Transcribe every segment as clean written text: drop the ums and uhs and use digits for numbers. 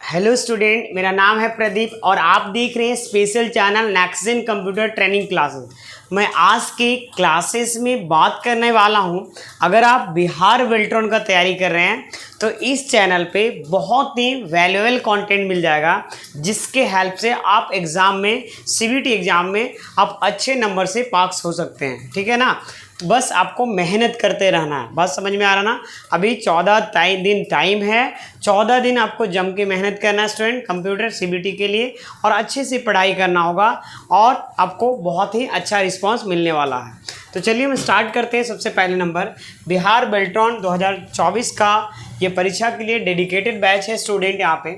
Hello student, मेरा नाम है प्रदीप और आप देख रहे हैं special channel next computer training classes. मैं आज के क्लासेस में बात करने वाला हूं। अगर आप बिहार बेल्ट्रॉन का तैयारी कर रहे हैं तो इस चैनल पे बहुत ही वैल्यूएबल कंटेंट मिल जाएगा, जिसके हेल्प से आप एग्ज़ाम में सीबीटी एग्ज़ाम में आप अच्छे नंबर से पास हो सकते हैं। ठीक है ना, बस आपको मेहनत करते रहना है। बात समझ में आ रहा ना। अभी 14 दिन टाइम है, 14 दिन आपको जम के मेहनत करना है स्टूडेंट कंप्यूटर सीबीटी के लिए, और अच्छे से पढ़ाई करना होगा और आपको बहुत ही अच्छा रिस्पांस मिलने वाला है। तो चलिए हम स्टार्ट करते हैं। सबसे पहले नंबर, बिहार बेल्ट्रॉन 2024 का ये परीक्षा के लिए डेडिकेटेड बैच है स्टूडेंट, यहाँ पे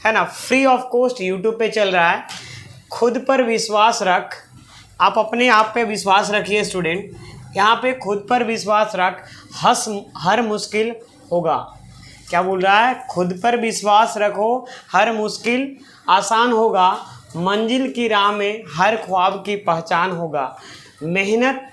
है ना, फ्री ऑफ कॉस्ट यूट्यूब पे चल रहा है। खुद पर विश्वास रख, आप अपने आप पे विश्वास रखिए स्टूडेंट। यहाँ पे खुद पर विश्वास रख, हर मुश्किल होगा। क्या बोल रहा है? खुद पर विश्वास रखो, हर मुश्किल आसान होगा। मंजिल की राह में हर ख्वाब की पहचान होगा। मेहनत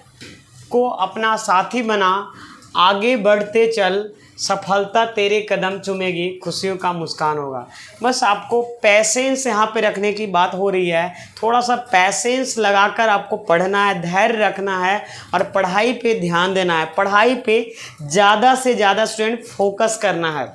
को अपना साथी बना, आगे बढ़ते चल, सफलता तेरे कदम चूमेगी, खुशियों का मुस्कान होगा। बस आपको पैसेंस यहाँ पे रखने की बात हो रही है। थोड़ा सा पैसेंस लगाकर आपको पढ़ना है, धैर्य रखना है और पढ़ाई पे ध्यान देना है। पढ़ाई पे ज़्यादा से ज़्यादा स्टूडेंट फोकस करना है।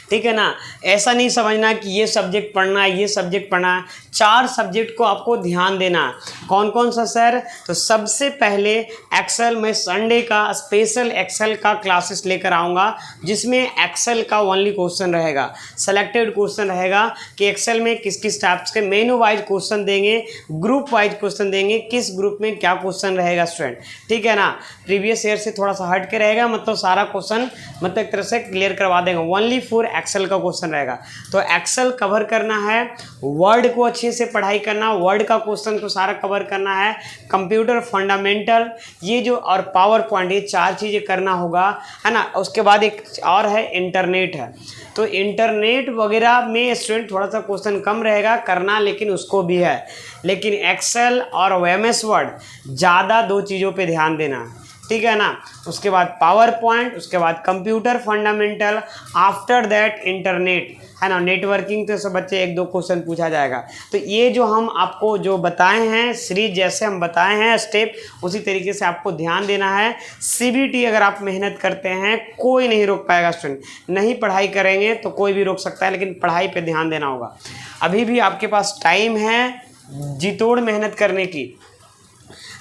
ठीक है ना, ऐसा नहीं समझना कि ये सब्जेक्ट पढ़ना है, ये सब्जेक्ट पढ़ना है। 4 सब्जेक्ट को आपको ध्यान देना है। कौन कौन सा सर? तो सबसे पहले एक्सेल में संडे का स्पेशल एक्सेल का क्लासेस लेकर आऊँगा, जिसमें एक्सेल का ओनली क्वेश्चन रहेगा, सेलेक्टेड क्वेश्चन रहेगा कि एक्सेल में किस किस टाइप्स के मेनू वाइज क्वेश्चन देंगे, ग्रुप वाइज क्वेश्चन देंगे, किस ग्रुप में क्या क्वेश्चन रहेगा स्टूडेंट। ठीक है ना, प्रीवियस ईयर से थोड़ा सा हट के रहेगा, मतलब सारा क्वेश्चन मतलब एक तरह से क्लियर करवा देंगे। ओनली फॉर एक्सेल का क्वेश्चन रहेगा। तो एक्सेल कवर करना है, वर्ड को अच्छे से पढ़ाई करना, वर्ड का क्वेश्चन को सारा कवर करना है, कंप्यूटर फंडामेंटल ये जो और पावर पॉइंट, ये 4 चीज़ें करना होगा, है ना। उसके बाद एक और है इंटरनेट है। तो इंटरनेट वगैरह में स्टूडेंट थोड़ा सा क्वेश्चन कम रहेगा करना, लेकिन उसको भी है। लेकिन एक्सेल और एमएस वर्ड ज़्यादा 2 चीज़ों पे ध्यान देना है। ठीक है ना। उसके बाद पावर पॉइंट, उसके बाद computer fundamental, after that internet, है ना। नेटवर्किंग तो सब बच्चे 1-2 क्वेश्चन पूछा जाएगा। तो ये जो हम आपको जो बताए हैं सीरीज, जैसे हम बताए हैं स्टेप, उसी तरीके से आपको ध्यान देना है। सीबीटी अगर आप मेहनत करते हैं कोई नहीं रोक पाएगा स्टूडेंट। नहीं पढ़ाई करेंगे तो कोई भी रोक सकता है, लेकिन पढ़ाई पर ध्यान देना होगा। अभी भी आपके पास टाइम है जी तोड़ मेहनत करने की।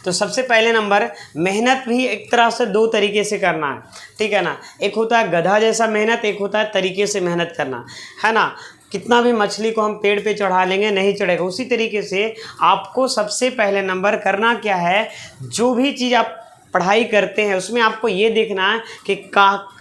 तो सबसे पहले नंबर, मेहनत भी एक तरह से 2 तरीके से करना है। ठीक है ना, एक होता है गधा जैसा मेहनत, एक होता है तरीके से मेहनत करना, है ना। कितना भी मछली को हम पेड़ पे चढ़ा लेंगे नहीं चढ़ेगा। उसी तरीके से आपको सबसे पहले नंबर करना क्या है, जो भी चीज़ आप पढ़ाई करते हैं उसमें आपको ये देखना है कि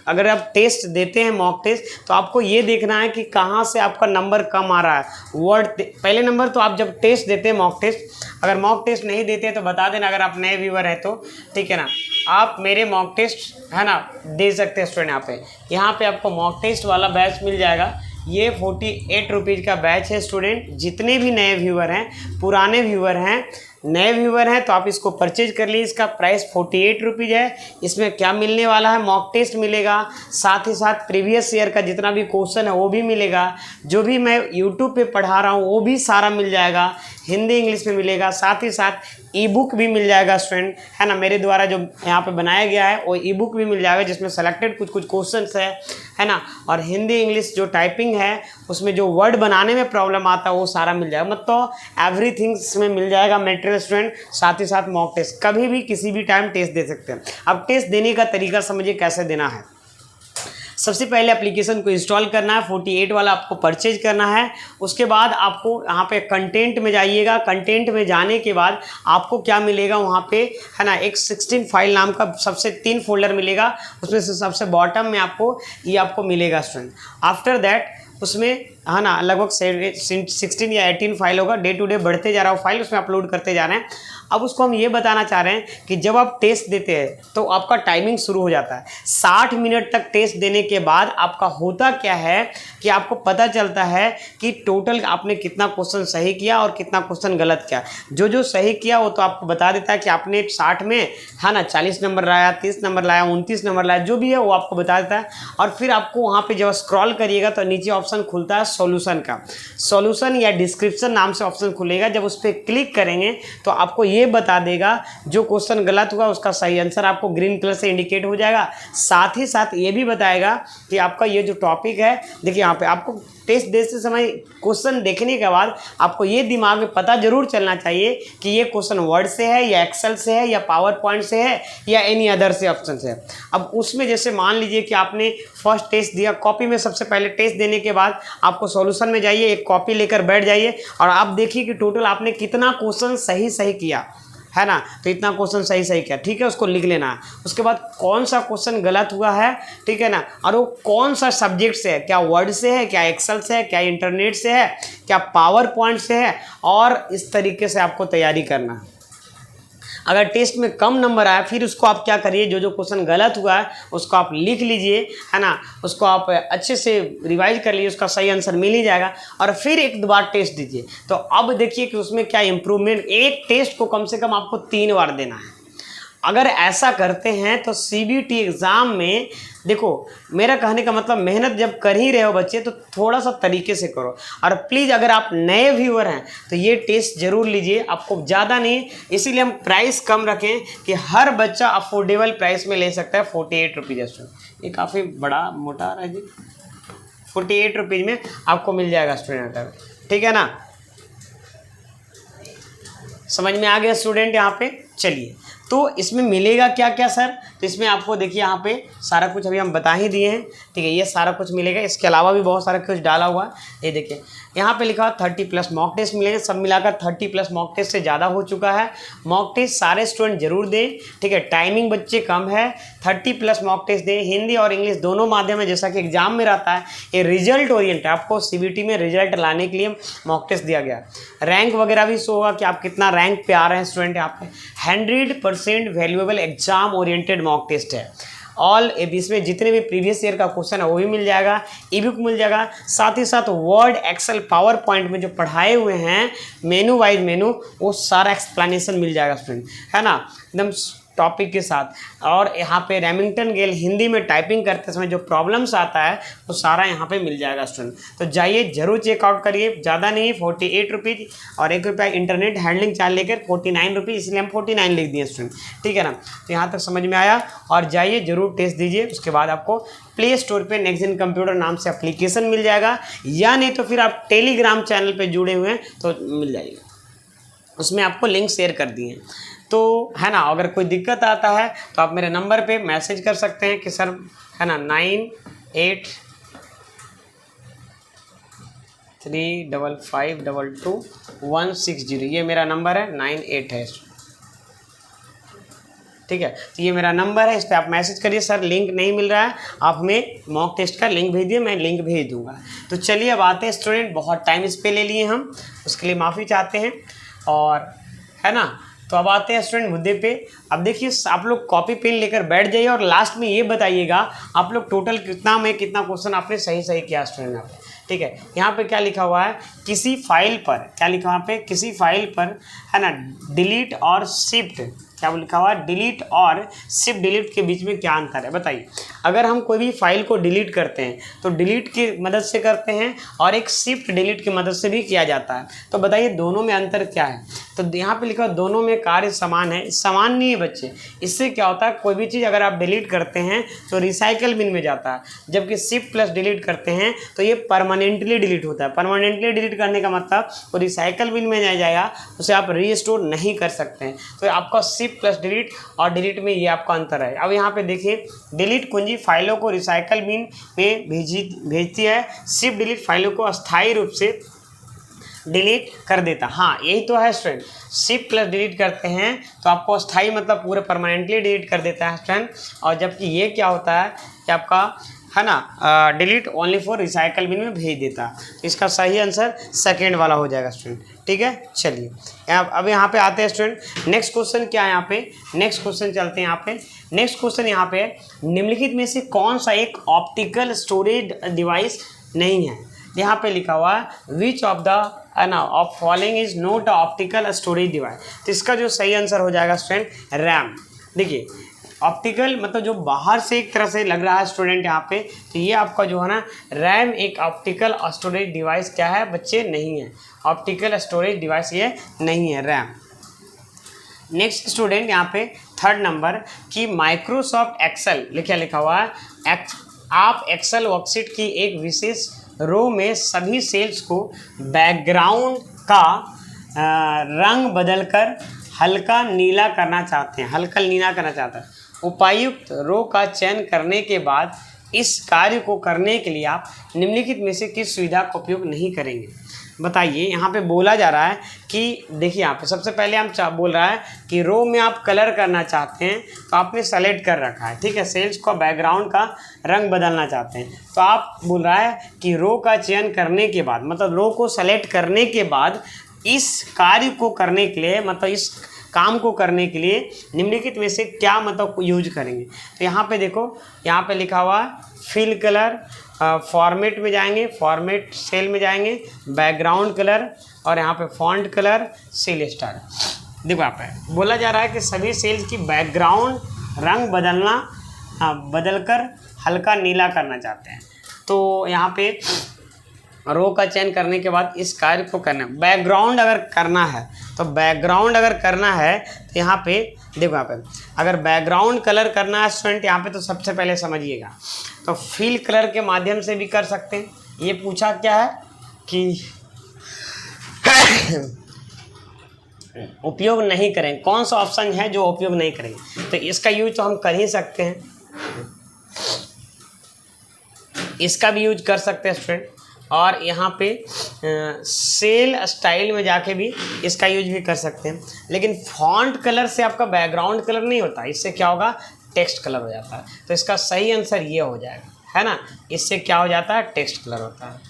अगर आप टेस्ट देते हैं मॉक टेस्ट, तो आपको ये देखना है कि कहाँ से आपका नंबर कम आ रहा है। वर्ड पहले नंबर तो आप जब टेस्ट देते हैं मॉक टेस्ट, अगर मॉक टेस्ट नहीं देते हैं तो बता देना, अगर आप नए व्यूअर हैं तो। ठीक है ना, आप मेरे मॉक टेस्ट है ना दे सकते हैं स्टूडेंट। यहाँ पे आपको मॉक टेस्ट वाला बैच मिल जाएगा। ये 48 रुपीज़ का बैच है स्टूडेंट। जितने भी नए व्यूअर हैं, पुराने व्यूअर हैं, नए व्यूअर हैं, तो आप इसको परचेज कर लीजिए। इसका प्राइस 48 रुपीज़ है। इसमें क्या मिलने वाला है, मॉक टेस्ट मिलेगा, साथ ही साथ प्रीवियस ईयर का जितना भी क्वेश्चन है वो भी मिलेगा। जो भी मैं यूट्यूब पे पढ़ा रहा हूँ वो भी सारा मिल जाएगा, हिंदी इंग्लिश में मिलेगा। साथ ही साथ ई बुक भी मिल जाएगा स्टूडेंट, है ना। मेरे द्वारा जो यहाँ पे बनाया गया है वो ई बुक भी मिल जाएगा, जिसमें सेलेक्टेड कुछ क्वेश्चंस है ना। और हिंदी इंग्लिश जो टाइपिंग है उसमें जो वर्ड बनाने में प्रॉब्लम आता है वो सारा मिल जाएगा। मतलब एवरीथिंग इसमें मिल जाएगा मटेरियल स्टूडेंट। साथ ही साथ मॉक टेस्ट, कभी भी किसी भी टाइम टेस्ट दे सकते हैं। अब टेस्ट देने का तरीका समझिए कैसे देना है। सबसे पहले एप्लीकेशन को इंस्टॉल करना है, 48 वाला आपको परचेज करना है। उसके बाद आपको यहाँ पे कंटेंट में जाइएगा। कंटेंट में जाने के बाद आपको क्या मिलेगा वहाँ पे, है ना, एक 16 फाइल नाम का सबसे 3 फोल्डर मिलेगा। उसमें से सबसे बॉटम में आपको ये आपको मिलेगा स्टूडेंट। आफ्टर दैट उसमें, है ना, लगभग 16 या 18 फाइल होगा। डे टू डे बढ़ते जा रहा है फाइल, उसमें अपलोड करते जा रहे हैं। अब उसको हम ये बताना चाह रहे हैं कि जब आप टेस्ट देते हैं तो आपका टाइमिंग शुरू हो जाता है। 60 मिनट तक टेस्ट देने के बाद आपका होता क्या है कि आपको पता चलता है कि टोटल आपने कितना क्वेश्चन सही किया और कितना क्वेश्चन गलत किया। जो जो सही किया वो तो आपको बता देता है कि आपने 60 में, है ना, 40 नंबर लाया, 30 नंबर लाया, 29 नंबर लाया, जो भी है वो आपको बता देता है। और फिर आपको वहाँ पर जब स्क्रॉल करिएगा तो नीचे ऑप्शन खुलता है सॉल्यूशन का। सॉल्यूशन या डिस्क्रिप्शन नाम से ऑप्शन खुलेगा, जब उस पर क्लिक करेंगे तो आपको ये बता देगा जो क्वेश्चन गलत हुआ उसका सही आंसर आपको ग्रीन कलर से इंडिकेट हो जाएगा। साथ ही साथ ये भी बताएगा कि आपका ये जो टॉपिक है, देखिए यहाँ पे आपको टेस्ट देते समय क्वेश्चन देखने के बाद आपको ये दिमाग में पता जरूर चलना चाहिए कि ये क्वेश्चन वर्ड से है या एक्सेल से है या पावर पॉइंट से है या एनी अदर से ऑप्शन से है। अब उसमें जैसे मान लीजिए कि आपने फर्स्ट टेस्ट दिया, कॉपी में सबसे पहले टेस्ट देने के बाद आपको सॉल्यूशन में जाइए, एक कॉपी लेकर बैठ जाइए और आप देखिए कि टोटल आपने कितना क्वेश्चन सही किया है ना। तो इतना क्वेश्चन सही किया, ठीक है, उसको लिख लेना है। उसके बाद कौन सा क्वेश्चन गलत हुआ है, ठीक है ना, और वो कौन सा सब्जेक्ट से है, क्या वर्ड से है, क्या एक्सेल से है, क्या इंटरनेट से है, क्या पावर पॉइंट से है, और इस तरीके से आपको तैयारी करना है। अगर टेस्ट में कम नंबर आया फिर उसको आप क्या करिए, जो क्वेश्चन गलत हुआ है उसको आप लिख लीजिए, है ना, उसको आप अच्छे से रिवाइज कर लीजिए, उसका सही आंसर मिल ही जाएगा और फिर एक बार टेस्ट दीजिए। तो अब देखिए कि उसमें क्या इम्प्रूवमेंट, एक टेस्ट को कम से कम आपको 3 बार देना है। अगर ऐसा करते हैं तो सीबीटी एग्ज़ाम में, देखो मेरा कहने का मतलब मेहनत जब कर ही रहे हो बच्चे तो थोड़ा सा तरीके से करो। और प्लीज़ अगर आप नए व्यूअर हैं तो ये टेस्ट ज़रूर लीजिए, आपको ज़्यादा नहीं, इसीलिए हम प्राइस कम रखें कि हर बच्चा अफोर्डेबल प्राइस में ले सकता है। 48 रुपीज़, ये काफ़ी बड़ा मोटा आ रहा है जी। 48 रुपीज़ में आपको मिल जाएगा स्टूडेंट, ठीक है ना, समझ में आ गया स्टूडेंट। यहाँ पे चलिए, तो इसमें मिलेगा क्या क्या सर, तो इसमें आपको देखिए यहाँ पे सारा कुछ अभी हम बता ही दिए हैं, ठीक है, ये सारा कुछ मिलेगा। इसके अलावा भी बहुत सारा कुछ डाला हुआ है, ये देखिए यहाँ पे लिखा हुआ 30+ मॉक टेस्ट मिलेंगे, सब मिलाकर 30+ मॉक टेस्ट से ज़्यादा हो चुका है। मॉक टेस्ट सारे स्टूडेंट जरूर दें, ठीक है, टाइमिंग बच्चे कम है, 30+ मॉक टेस्ट दें, हिंदी और इंग्लिश दोनों माध्यम में, जैसा कि एग्जाम में रहता है। ये रिजल्ट ओरिएंट है, आपको सीबीटी में रिजल्ट लाने के लिए मॉक टेस्ट दिया गया। रैंक वगैरह भी शो होगा कि आप कितना रैंक पे आ रहे हैं स्टूडेंट। यहाँ पे 100% valuable exam oriented mock test है। ऑल इसमें जितने भी प्रीवियस ईयर का क्वेश्चन है वो भी मिल जाएगा, ई बुक मिल जाएगा, साथ ही साथ वर्ड, एक्सेल, पावर पॉइंट में जो पढ़ाए हुए हैं मेनू वाइज मेनू, वो सारा एक्सप्लेनेशन मिल जाएगा स्टूडेंट, है ना, एकदम टॉपिक के साथ। और यहाँ पे रेमिंगटन गेल हिंदी में टाइपिंग करते समय जो प्रॉब्लम्स आता है वो सारा यहाँ पे मिल जाएगा स्टूडेंट। तो जाइए जरूर चेकआउट करिए, ज़्यादा नहीं, 48 रुपीज़ और 1 रुपया इंटरनेट हैंडलिंग चार्ज लेकर 49 रुपीज़, इसलिए हम 49 लिख दिए स्टूडेंट, ठीक है ना। तो यहाँ तक समझ में आया, और जाइए जरूर टेस्ट दीजिए। उसके बाद आपको प्ले स्टोर पे नेक्स्ट कंप्यूटर नाम से एप्लीकेशन मिल जाएगा, या नहीं तो फिर आप टेलीग्राम चैनल पे जुड़े हुए हैं तो मिल जाएगा, उसमें आपको लिंक शेयर कर दिए हैं, तो है ना। अगर कोई दिक्कत आता है तो आप मेरे नंबर पे मैसेज कर सकते हैं कि सर, है ना, 9835522160, ये मेरा नंबर है, 98 है, ठीक है। तो ये मेरा नंबर है, इस पर आप मैसेज करिए, सर लिंक नहीं मिल रहा है, आप हमें मॉक टेस्ट का लिंक भेजिए, मैं लिंक भेज दूंगा। तो चलिए अब आते हैं स्टूडेंट, बहुत टाइम इस पे ले लिए हम, उसके लिए माफ़ी चाहते हैं, और है ना। तो अब आते हैं स्टूडेंट मुद्दे पे। अब देखिए आप लोग कॉपी पेन लेकर बैठ जाइए और लास्ट में ये बताइएगा आप लोग टोटल कितना क्वेश्चन आपने सही किया स्टूडेंट आप, ठीक है। यहाँ पे क्या लिखा हुआ है, किसी फाइल पर, क्या लिखा हुआ पे, किसी फाइल पर, है ना, डिलीट और शिफ्ट, क्या लिखा हुआ है, डिलीट और शिफ्ट डिलीट के बीच में क्या अंतर है बताइए। अगर हम कोई भी फाइल को डिलीट करते हैं तो डिलीट की मदद से करते हैं और एक शिफ्ट डिलीट की मदद से भी किया जाता है, तो बताइए दोनों में अंतर क्या है। तो यहाँ पे लिखा दोनों में कार्य समान है, समान नहीं है बच्चे। इससे क्या होता है, कोई भी चीज़ अगर आप डिलीट करते हैं तो रिसाइकल बिन में जाता है, जबकि शिफ्ट प्लस डिलीट करते हैं तो ये परमानेंटली डिलीट होता है। परमानेंटली डिलीट करने का मतलब वो रिसाइकल बिन में नहीं जाएगा, उसे आप रीस्टोर नहीं कर सकते हैं। तो आपका शिफ्ट प्लस डिलीट और डिलीट में ये आपका अंतर है। अब यहाँ पे देखिए, डिलीट कुंजी फाइलों को रिसाइकल बिन में भेजती है, शिफ्ट डिलीट फाइलों को अस्थायी रूप से डिलीट कर देता। हाँ यही तो है स्टूडेंट, शिफ्ट प्लस डिलीट करते हैं तो आपको अस्थायी मतलब पूरे परमानेंटली डिलीट कर देता है स्टूडेंट, और जबकि ये क्या होता है कि आपका, है ना, delete only for recycle bin में भेज देता। तो इसका सही आंसर सेकेंड वाला हो जाएगा स्टूडेंट, ठीक है। चलिए अब यहाँ पे आते हैं स्टूडेंट, नेक्स्ट क्वेश्चन क्या है यहाँ पे, नेक्स्ट क्वेश्चन चलते हैं यहाँ पे। नेक्स्ट क्वेश्चन यहाँ पे, निम्नलिखित में से कौन सा एक ऑप्टिकल स्टोरेज डिवाइस नहीं है। यहाँ पे लिखा हुआ है विच ऑफ द, है ना, of following is not optical storage device. तो इसका जो सही आंसर हो जाएगा स्टूडेंट रैम। देखिए ऑप्टिकल मतलब जो बाहर से एक तरह से लग रहा है स्टूडेंट यहाँ पे, तो ये आपका जो है ना रैम एक ऑप्टिकल स्टोरेज डिवाइस क्या है बच्चे, नहीं है। ऑप्टिकल स्टोरेज डिवाइस ये नहीं है रैम। नेक्स्ट स्टूडेंट यहाँ पे थर्ड नंबर कि माइक्रोसॉफ्ट एक्सेल लिखा हुआ है, आप एक्सेल वर्कशीट की एक विशेष रो में सभी सेल्स को बैकग्राउंड का रंग बदलकर हल्का नीला करना चाहते हैं, हल्का नीला करना चाहते हैं। उपायुक्त रो का चयन करने के बाद इस कार्य को करने के लिए आप निम्नलिखित में से किस सुविधा का उपयोग नहीं करेंगे? बताइए। यहाँ पे बोला जा रहा है कि देखिए यहाँ पे सबसे पहले हम बोल रहा है कि रो में आप कलर करना चाहते हैं, तो आपने सेलेक्ट कर रखा है, ठीक है, सेल्स का बैकग्राउंड का रंग बदलना चाहते हैं, तो आप बोल रहा है कि रो का चयन करने के बाद, मतलब रो को सेलेक्ट करने के बाद इस कार्य को करने के लिए, मतलब इस काम को करने के लिए निम्नलिखित में से क्या मतलब यूज करेंगे? तो यहाँ पे देखो, यहाँ पे लिखा हुआ है फिल कलर, फॉर्मेट में जाएंगे, फॉर्मेट सेल में जाएंगे, बैकग्राउंड कलर और यहाँ पे फॉन्ट कलर, सेल स्टार। देखो यहाँ पे बोला जा रहा है कि सभी सेल्स की बैकग्राउंड रंग बदलकर हल्का नीला करना चाहते हैं। तो यहाँ पे रो का चयन करने के बाद इस कार्य को करना है। बैकग्राउंड अगर करना है तो यहाँ पे देखो, यहाँ पे अगर बैकग्राउंड कलर करना है स्टूडेंट यहाँ पे, तो सबसे पहले समझिएगा, तो फिल कलर के माध्यम से भी कर सकते हैं। ये पूछा क्या है कि उपयोग नहीं करें, कौन सा ऑप्शन है जो उपयोग नहीं करेंगे? तो इसका यूज तो हम कर ही सकते हैं, इसका भी यूज कर सकते हैं स्टूडेंट, और यहाँ पे सेल स्टाइल में जाके भी इसका यूज भी कर सकते हैं। लेकिन फॉन्ट कलर से आपका बैकग्राउंड कलर नहीं होता, इससे क्या होगा, टेक्स्ट कलर हो जाता है। तो इसका सही आंसर ये हो जाएगा, है ना, इससे क्या हो जाता है, टेक्स्ट कलर होता है,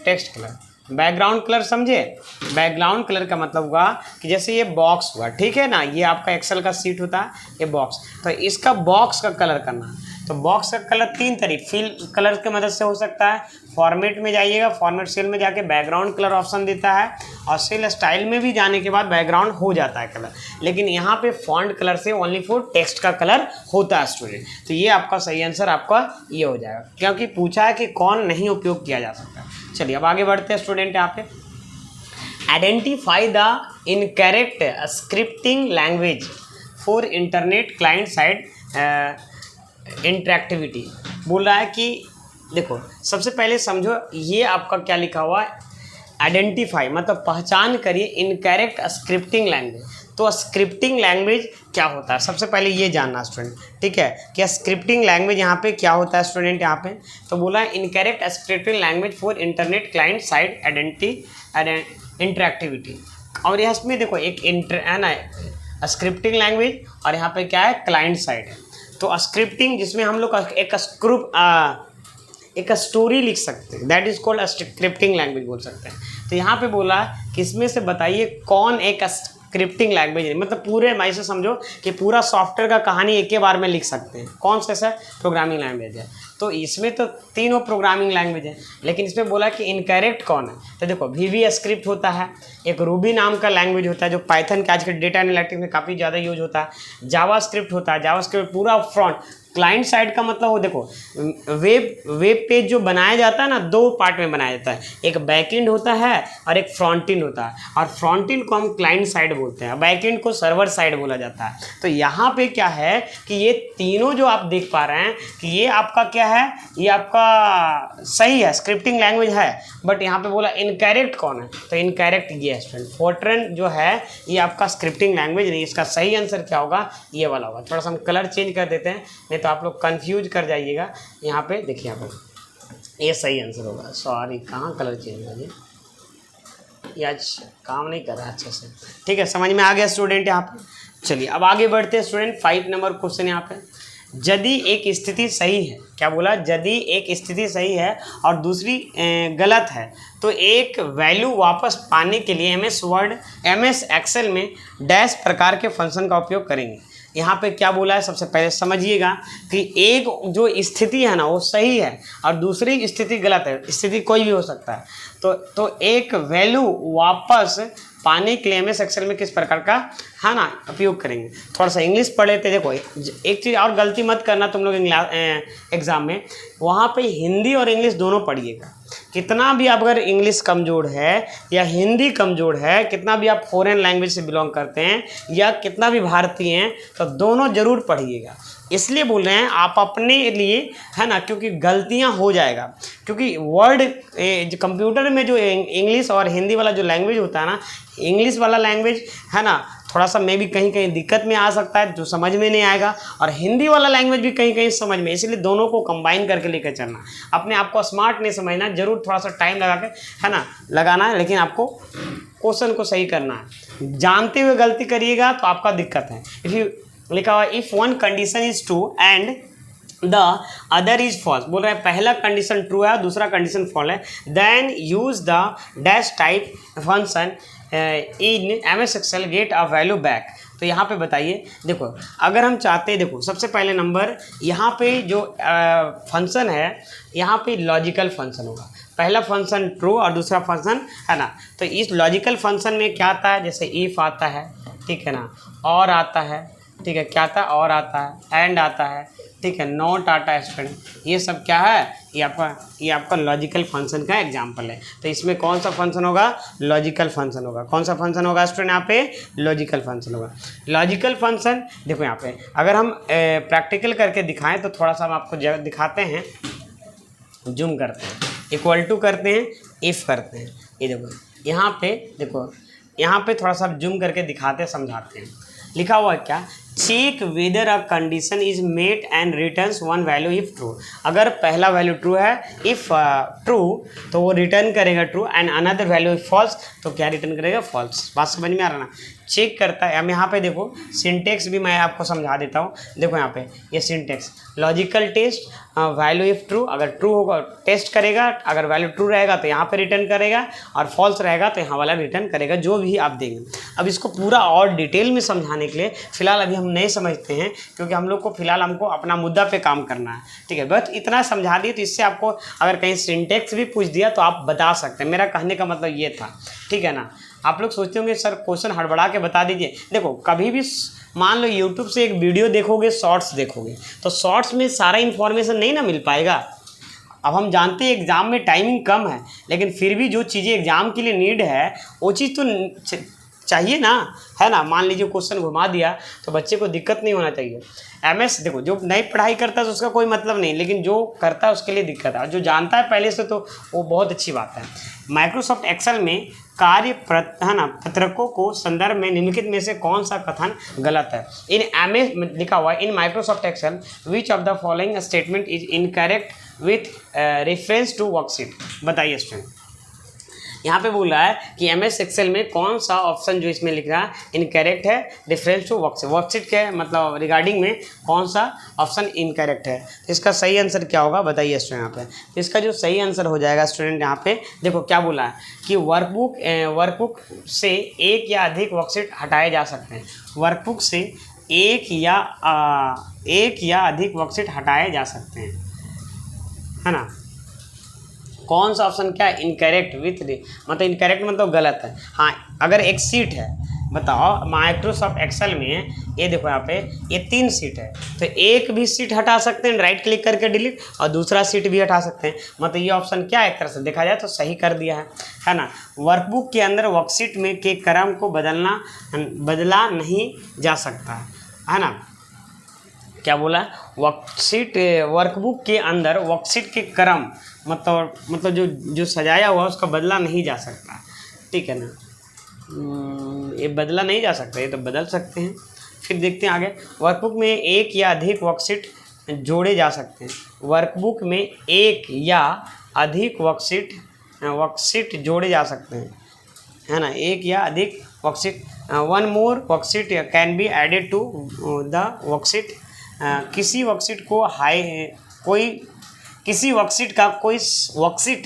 टेक्स्ट कलर। बैकग्राउंड कलर समझे? बैकग्राउंड कलर का मतलब हुआ कि जैसे ये बॉक्स हुआ, ठीक है ना, ये आपका एक्सेल का सीट होता है, ये बॉक्स, तो इसका बॉक्स का कलर करना। तो बॉक्स का कलर तीन तरीके फिल कलर के मदद से हो सकता है। फॉर्मेट में जाइएगा, फॉर्मेट सेल में जाके बैकग्राउंड कलर ऑप्शन देता है, और सेल स्टाइल में भी जाने के बाद बैकग्राउंड हो जाता है कलर। लेकिन यहाँ पे फॉन्ट कलर से ओनली फॉर टेक्स्ट का कलर होता है स्टूडेंट। तो ये आपका सही आंसर आपका ये हो जाएगा, क्योंकि पूछा है कि कौन नहीं उपयोग किया जा सकता। चलिए अब आगे बढ़ते हैं स्टूडेंट। यहाँ पे identify the incorrect scripting language for internet client side interactivity. बोल रहा है कि देखो सबसे पहले समझो ये आपका क्या लिखा हुआ है, आइडेंटिफाई मतलब पहचान करिए इनकरेक्ट स्क्रिप्टिंग लैंग्वेज। तो स्क्रिप्टिंग लैंग्वेज क्या होता है, सबसे पहले ये जानना स्टूडेंट, ठीक है, कि स्क्रिप्टिंग लैंग्वेज यहाँ पे क्या होता है स्टूडेंट। यहाँ पे तो बोला है incorrect scripting language for internet client side interactivity. और यहाँ इसमें देखो एक है ना स्क्रिप्टिंग लैंग्वेज, और यहाँ पे क्या है, क्लाइंट साइड है। तो स्क्रिप्टिंग जिसमें हम लोग एक स्टोरी लिख सकते हैं, that is called scripting language बोल सकते हैं। तो यहाँ पे बोला कि इसमें से बताइए कौन एक स्क्रिप्टिंग लैंग्वेज है, मतलब पूरे ऐसे समझो कि पूरा सॉफ्टवेयर का कहानी एक ही बार में लिख सकते हैं। कौन सा ऐसा प्रोग्रामिंग लैंग्वेज है? तो इसमें तो तीनों प्रोग्रामिंग लैंग्वेज है, लेकिन इसमें बोला कि इनकरेक्ट कौन है। तो देखो VB स्क्रिप्ट होता है, एक रूबी नाम का लैंग्वेज होता है जो पाइथन के आज के डेटा एनालिटिक्स में काफ़ी ज़्यादा यूज होता है। जावा स्क्रिप्ट होता है, जावा स्क्रिप्ट पूरा फ्रंट क्लाइंट साइड का मतलब हो, देखो वेब पेज जो बनाया जाता है ना, दो पार्ट में बनाया जाता है, एक बैकएंड होता है और एक फ्रंट एंड होता है। और फ्रंट एंड को हम क्लाइंट साइड बोलते हैं, बैकएंड को सर्वर साइड बोला जाता है। तो यहाँ पे क्या है कि ये तीनों जो आप देख पा रहे हैं कि ये आपका क्या है, ये आपका सही है, स्क्रिप्टिंग लैंग्वेज है, बट यहाँ पे बोला इनकरेक्ट कौन है, तो इनकरेक्ट ये है स्टूडेंट, फोर्ट्रन जो है ये आपका स्क्रिप्टिंग लैंग्वेज नहीं। इसका सही आंसर क्या होगा, ये वाला होगा। थोड़ा सा हम कलर चेंज कर देते हैं, नहीं तो आप लोग कंफ्यूज कर जाइएगा। यहाँ पे देखिए, यहाँ पे ये सही आंसर होगा। सॉरी, कहाँ कलर चेंज हो गया, ये आज काम नहीं कर रहा अच्छे से, ठीक है, समझ में आ गया स्टूडेंट। यहाँ पे चलिए अब आगे बढ़ते हैं स्टूडेंट। 5 नंबर क्वेश्चन यहाँ पे, यदि एक स्थिति सही है, क्या बोला, यदि एक स्थिति सही है और दूसरी गलत है तो एक वैल्यू वापस पाने के लिए MS वर्ड MS एक्सेल में डैश प्रकार के फंक्शन का उपयोग करेंगे। यहाँ पे क्या बोला है, सबसे पहले समझिएगा कि एक जो स्थिति है ना वो सही है और दूसरी स्थिति गलत है। स्थिति कोई भी हो सकता है। तो एक वैल्यू वापस पाने के लिए एमएस एक्सेल में किस प्रकार का है ना उपयोग करेंगे। थोड़ा सा इंग्लिश पढ़ लेते। देखो एक चीज़ और गलती मत करना तुम लोग एग्ज़ाम में, वहाँ पे हिंदी और इंग्लिश दोनों पढ़िएगा। कितना भी आप अगर इंग्लिश कमज़ोर है या हिंदी कमज़ोर है, कितना भी आप फॉरेन लैंग्वेज से बिलोंग करते हैं या कितना भी भारतीय हैं, तो दोनों ज़रूर पढ़िएगा। इसलिए बोल रहे हैं आप अपने लिए है ना, क्योंकि गलतियां हो जाएगा। क्योंकि वर्ड कंप्यूटर में जो इंग्लिश और हिंदी वाला जो लैंग्वेज होता है ना, इंग्लिश वाला लैंग्वेज है ना थोड़ा सा मे भी कहीं कहीं दिक्कत में आ सकता है, जो समझ में नहीं आएगा, और हिंदी वाला लैंग्वेज भी कहीं कहीं समझ में। इसलिए दोनों को कंबाइन करके लेकर चलना। अपने आप को स्मार्ट नहीं समझना, जरूर थोड़ा सा टाइम लगा के है ना लगाना है, लेकिन आपको क्वेश्चन को सही करना है। जानते हुए गलती करिएगा तो आपका दिक्कत है। इफ़ यू लिखा हुआ if one condition is true and the other is false, बोल रहे हैं पहला कंडीशन ट्रू है दूसरा कंडीशन फॉल्स है, then use the dash type function in MS Excel get a value back. तो यहाँ पे बताइए, देखो अगर हम चाहते हैं, देखो सबसे पहले नंबर यहाँ पे जो फंक्शन है, यहाँ पे लॉजिकल फंक्शन होगा। पहला फंक्शन ट्रू और दूसरा फंक्शन है ना, तो इस लॉजिकल फंक्शन में क्या आता है, जैसे इफ़ आता है, ठीक है ना, और आता है, ठीक है, क्या आता है, और आता है, एंड आता है, ठीक है, नॉट आता है स्टूडेंट। ये सब क्या है, ये आपका लॉजिकल फंक्शन का एग्जांपल है। तो इसमें कौन सा फंक्शन होगा, लॉजिकल फंक्शन होगा। कौन सा फंक्शन होगा स्टूडेंट, यहाँ पे लॉजिकल फंक्शन होगा। लॉजिकल फंक्शन देखो यहाँ पे अगर हम प्रैक्टिकल करके दिखाएं तो थोड़ा सा हम आपको दिखाते हैं, जूम करते हैं, इक्वल टू करते हैं, इफ़ करते हैं। ये देखो यहाँ पे, देखो यहाँ पे थोड़ा सा जूम करके दिखाते हैं, समझाते हैं। लिखा हुआ है क्या, check whether a condition is met and returns one value if true. अगर पहला वैल्यू ट्रू है, इफ ट्रू तो वो रिटर्न करेगा true, and another value if false तो क्या रिटर्न करेगा, फॉल्स। बात समझ में आ रहा ना, चेक करता है। हम यहाँ पे देखो सिंटेक्स भी मैं आपको समझा देता हूँ। देखो यहाँ पे ये syntax, logical test, value if true, अगर ट्रू होगा टेस्ट करेगा, अगर वैल्यू ट्रू रहेगा तो यहाँ पे रिटर्न करेगा, और फॉल्स रहेगा तो यहाँ वाला रिटर्न करेगा, जो भी आप देंगे। अब इसको पूरा और डिटेल में समझाने के लिए फिलहाल अभी हम नहीं समझते हैं, क्योंकि हम लोग को फिलहाल हमको अपना मुद्दा पे काम करना है, ठीक है। बस इतना समझा दिए, तो इससे आपको अगर कहीं सिंटेक्स भी पूछ दिया तो आप बता सकते हैं। मेरा कहने का मतलब ये था, ठीक है ना। आप लोग सोचते होंगे सर क्वेश्चन हड़बड़ा के बता दीजिए। देखो कभी भी मान लो यूट्यूब से एक वीडियो देखोगे, शॉर्ट्स देखोगे, तो शॉर्ट्स में सारा इन्फॉर्मेशन नहीं ना मिल पाएगा। अब हम जानते हैं एग्ज़ाम में टाइमिंग कम है, लेकिन फिर भी जो चीज़ें एग्ज़ाम के लिए नीड है वो चीज़ तो चाहिए ना, है ना। मान लीजिए क्वेश्चन घुमा दिया तो बच्चे को दिक्कत नहीं होना चाहिए। एमएस देखो जो नई पढ़ाई करता है तो उसका कोई मतलब नहीं, लेकिन जो करता है उसके लिए दिक्कत है, और जो जानता है पहले से तो वो बहुत अच्छी बात है। माइक्रोसॉफ्ट एक्सेल में कार्य है ना पत्रकों को संदर्भ में निम्नलिखित में से कौन सा कथन गलत है। इन एमएस लिखा हुआ है, in Microsoft Excel which of the following statement is incorrect with reference to worksheet. बताइए स्टूडेंट, यहाँ पे बोल रहा है कि एमएस एक्सेल में कौन सा ऑप्शन जो इसमें लिख रहा है इनकरेक्ट है, डिफरेंस टू वर्कशीट, वर्कशीट के मतलब रिगार्डिंग में कौन सा ऑप्शन इनकरेक्ट है। तो इसका सही आंसर क्या होगा, बताइए स्टूडेंट। यहाँ पे तो इसका जो सही आंसर हो जाएगा स्टूडेंट, यहाँ पे देखो क्या बोला है कि वर्कबुक से एक या अधिक वर्कशीट हटाए जा सकते हैं। वर्कबुक से एक या अधिक वर्कशीट हटाए जा सकते हैं, है ना। कौन सा ऑप्शन क्या है, इनकरेक्ट विथ मतलब इनकरेक्ट मतलब गलत है। हाँ अगर एक सीट है, बताओ माइक्रोसॉफ्ट एक्सेल में ये देखो यहाँ पे ये 3 सीट है, तो एक भी सीट हटा सकते हैं राइट क्लिक करके डिलीट, और दूसरा सीट भी हटा सकते हैं। मतलब ये ऑप्शन क्या है, एक तरह से देखा जाए तो सही कर दिया है ना। वर्कबुक के अंदर वर्कशीट में के क्रम को बदला नहीं जा सकता है ना। क्या बोला, वर्कबुक के अंदर वर्कशीट के क्रम मतलब जो सजाया हुआ उसका बदला नहीं जा सकता, ठीक है ना। ये बदला नहीं जा सकता, ये तो बदल सकते हैं। फिर देखते हैं आगे, वर्कबुक में एक या अधिक वर्कशीट जोड़े जा सकते हैं। वर्कबुक में एक या अधिक वर्कशीट जोड़े जा सकते हैं, है ना। एक या अधिक worksheet, one more worksheet can be added to the worksheet. किसी वर्कशीट का कोई वर्कशीट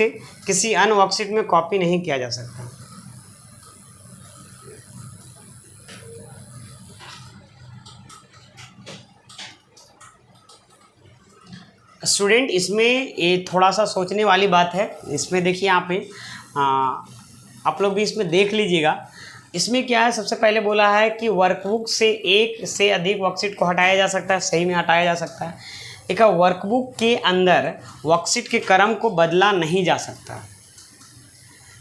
किसी अन्य वर्कशीट में कॉपी नहीं किया जा सकता। स्टूडेंट इसमें ये थोड़ा सा सोचने वाली बात है। इसमें देखिए यहाँ पे आप लोग भी इसमें देख लीजिएगा। इसमें क्या है, सबसे पहले बोला है कि वर्कबुक से एक से अधिक वर्कशीट को हटाया जा सकता है। सही में हटाया जा सकता है। एक वर्कबुक के अंदर वर्कशीट के क्रम को बदला नहीं जा सकता।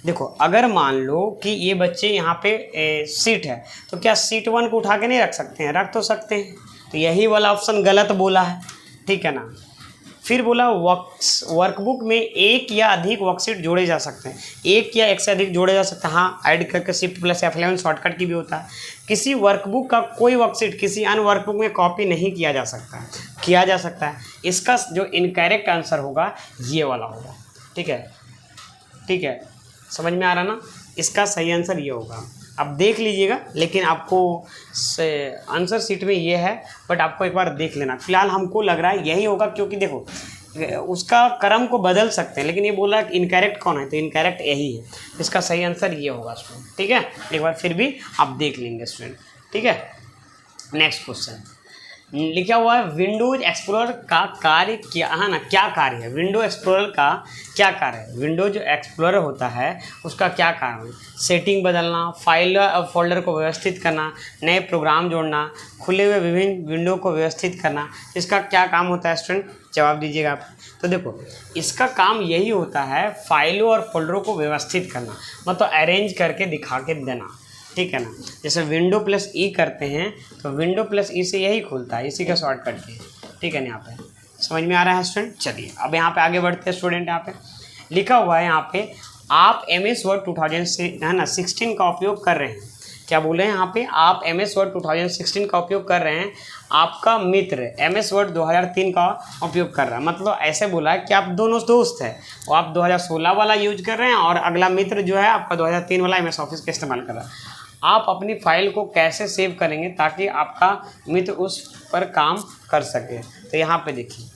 देखो अगर मान लो कि ये बच्चे यहाँ पे सीट है, तो क्या सीट 1 को उठा के नहीं रख सकते हैं? रख तो सकते हैं। तो यही वाला ऑप्शन गलत बोला है, ठीक है ना। फिर बोला वर्कबुक में एक या अधिक वर्कशीट जोड़े जा सकते हैं। एक या एक से अधिक जोड़े जा सकते हैं। हाँ, ऐड करके शिफ्ट प्लस F11 शॉर्टकट की भी होता है। किसी वर्कबुक का कोई वर्कशीट किसी अन्य वर्कबुक में कॉपी नहीं किया जा सकता। किया जा सकता है। इसका जो इनकरेक्ट आंसर होगा ये वाला होगा, ठीक है। ठीक है, समझ में आ रहा ना। इसका सही आंसर ये होगा। आप देख लीजिएगा, लेकिन आपको आंसर शीट में ये है, बट आपको एक बार देख लेना। फिलहाल हमको लग रहा है यही होगा, क्योंकि देखो उसका क्रम को बदल सकते हैं, लेकिन ये बोला कि इनकरेक्ट कौन है, तो इनकरेक्ट यही है। इसका सही आंसर ये होगा स्टूडेंट, ठीक है। एक बार फिर भी आप देख लेंगे स्टूडेंट, ठीक है। नेक्स्ट क्वेश्चन लिखा हुआ है, विंडोज एक्सप्लोरर का कार्य क्या है ना, क्या कार्य है? विंडो एक्सप्लोरर का क्या कार्य है? विंडो जो एक्सप्लोरर होता है उसका क्या कार्य है? सेटिंग बदलना, फाइल और फोल्डर को व्यवस्थित करना, नए प्रोग्राम जोड़ना, खुले हुए विभिन्न विंडो को व्यवस्थित करना। इसका क्या काम होता है स्टूडेंट? जवाब दीजिएगा आप। तो देखो इसका काम यही होता है, फाइलों और फोल्डरों को व्यवस्थित करना, मतलब अरेंज करके दिखा के देना, ठीक है ना। जैसे विंडो प्लस ई करते हैं तो विंडो प्लस ई से यही खुलता है, इसी का शॉर्टकट की, ठीक है ना। यहाँ पे समझ में आ रहा है स्टूडेंट। चलिए अब यहाँ पे आगे बढ़ते हैं स्टूडेंट। यहाँ पे लिखा हुआ है, यहाँ पे आप MS वर्ड 2016 का उपयोग कर रहे हैं। क्या बोले हैं यहाँ पे? आप MS वर्ड 2016 का उपयोग कर रहे हैं। आपका मित्र MS वर्ड 2003 का उपयोग कर रहा है। मतलब ऐसे बोला है कि आप दोनों दोस्त हैं, वो आप 2016 वाला यूज कर रहे हैं और अगला मित्र जो है आपका 2003 वाला MS ऑफिस का इस्तेमाल कर रहा है। आप अपनी फाइल को कैसे सेव करेंगे ताकि आपका मित्र उस पर काम कर सके? तो यहाँ पे देखिए,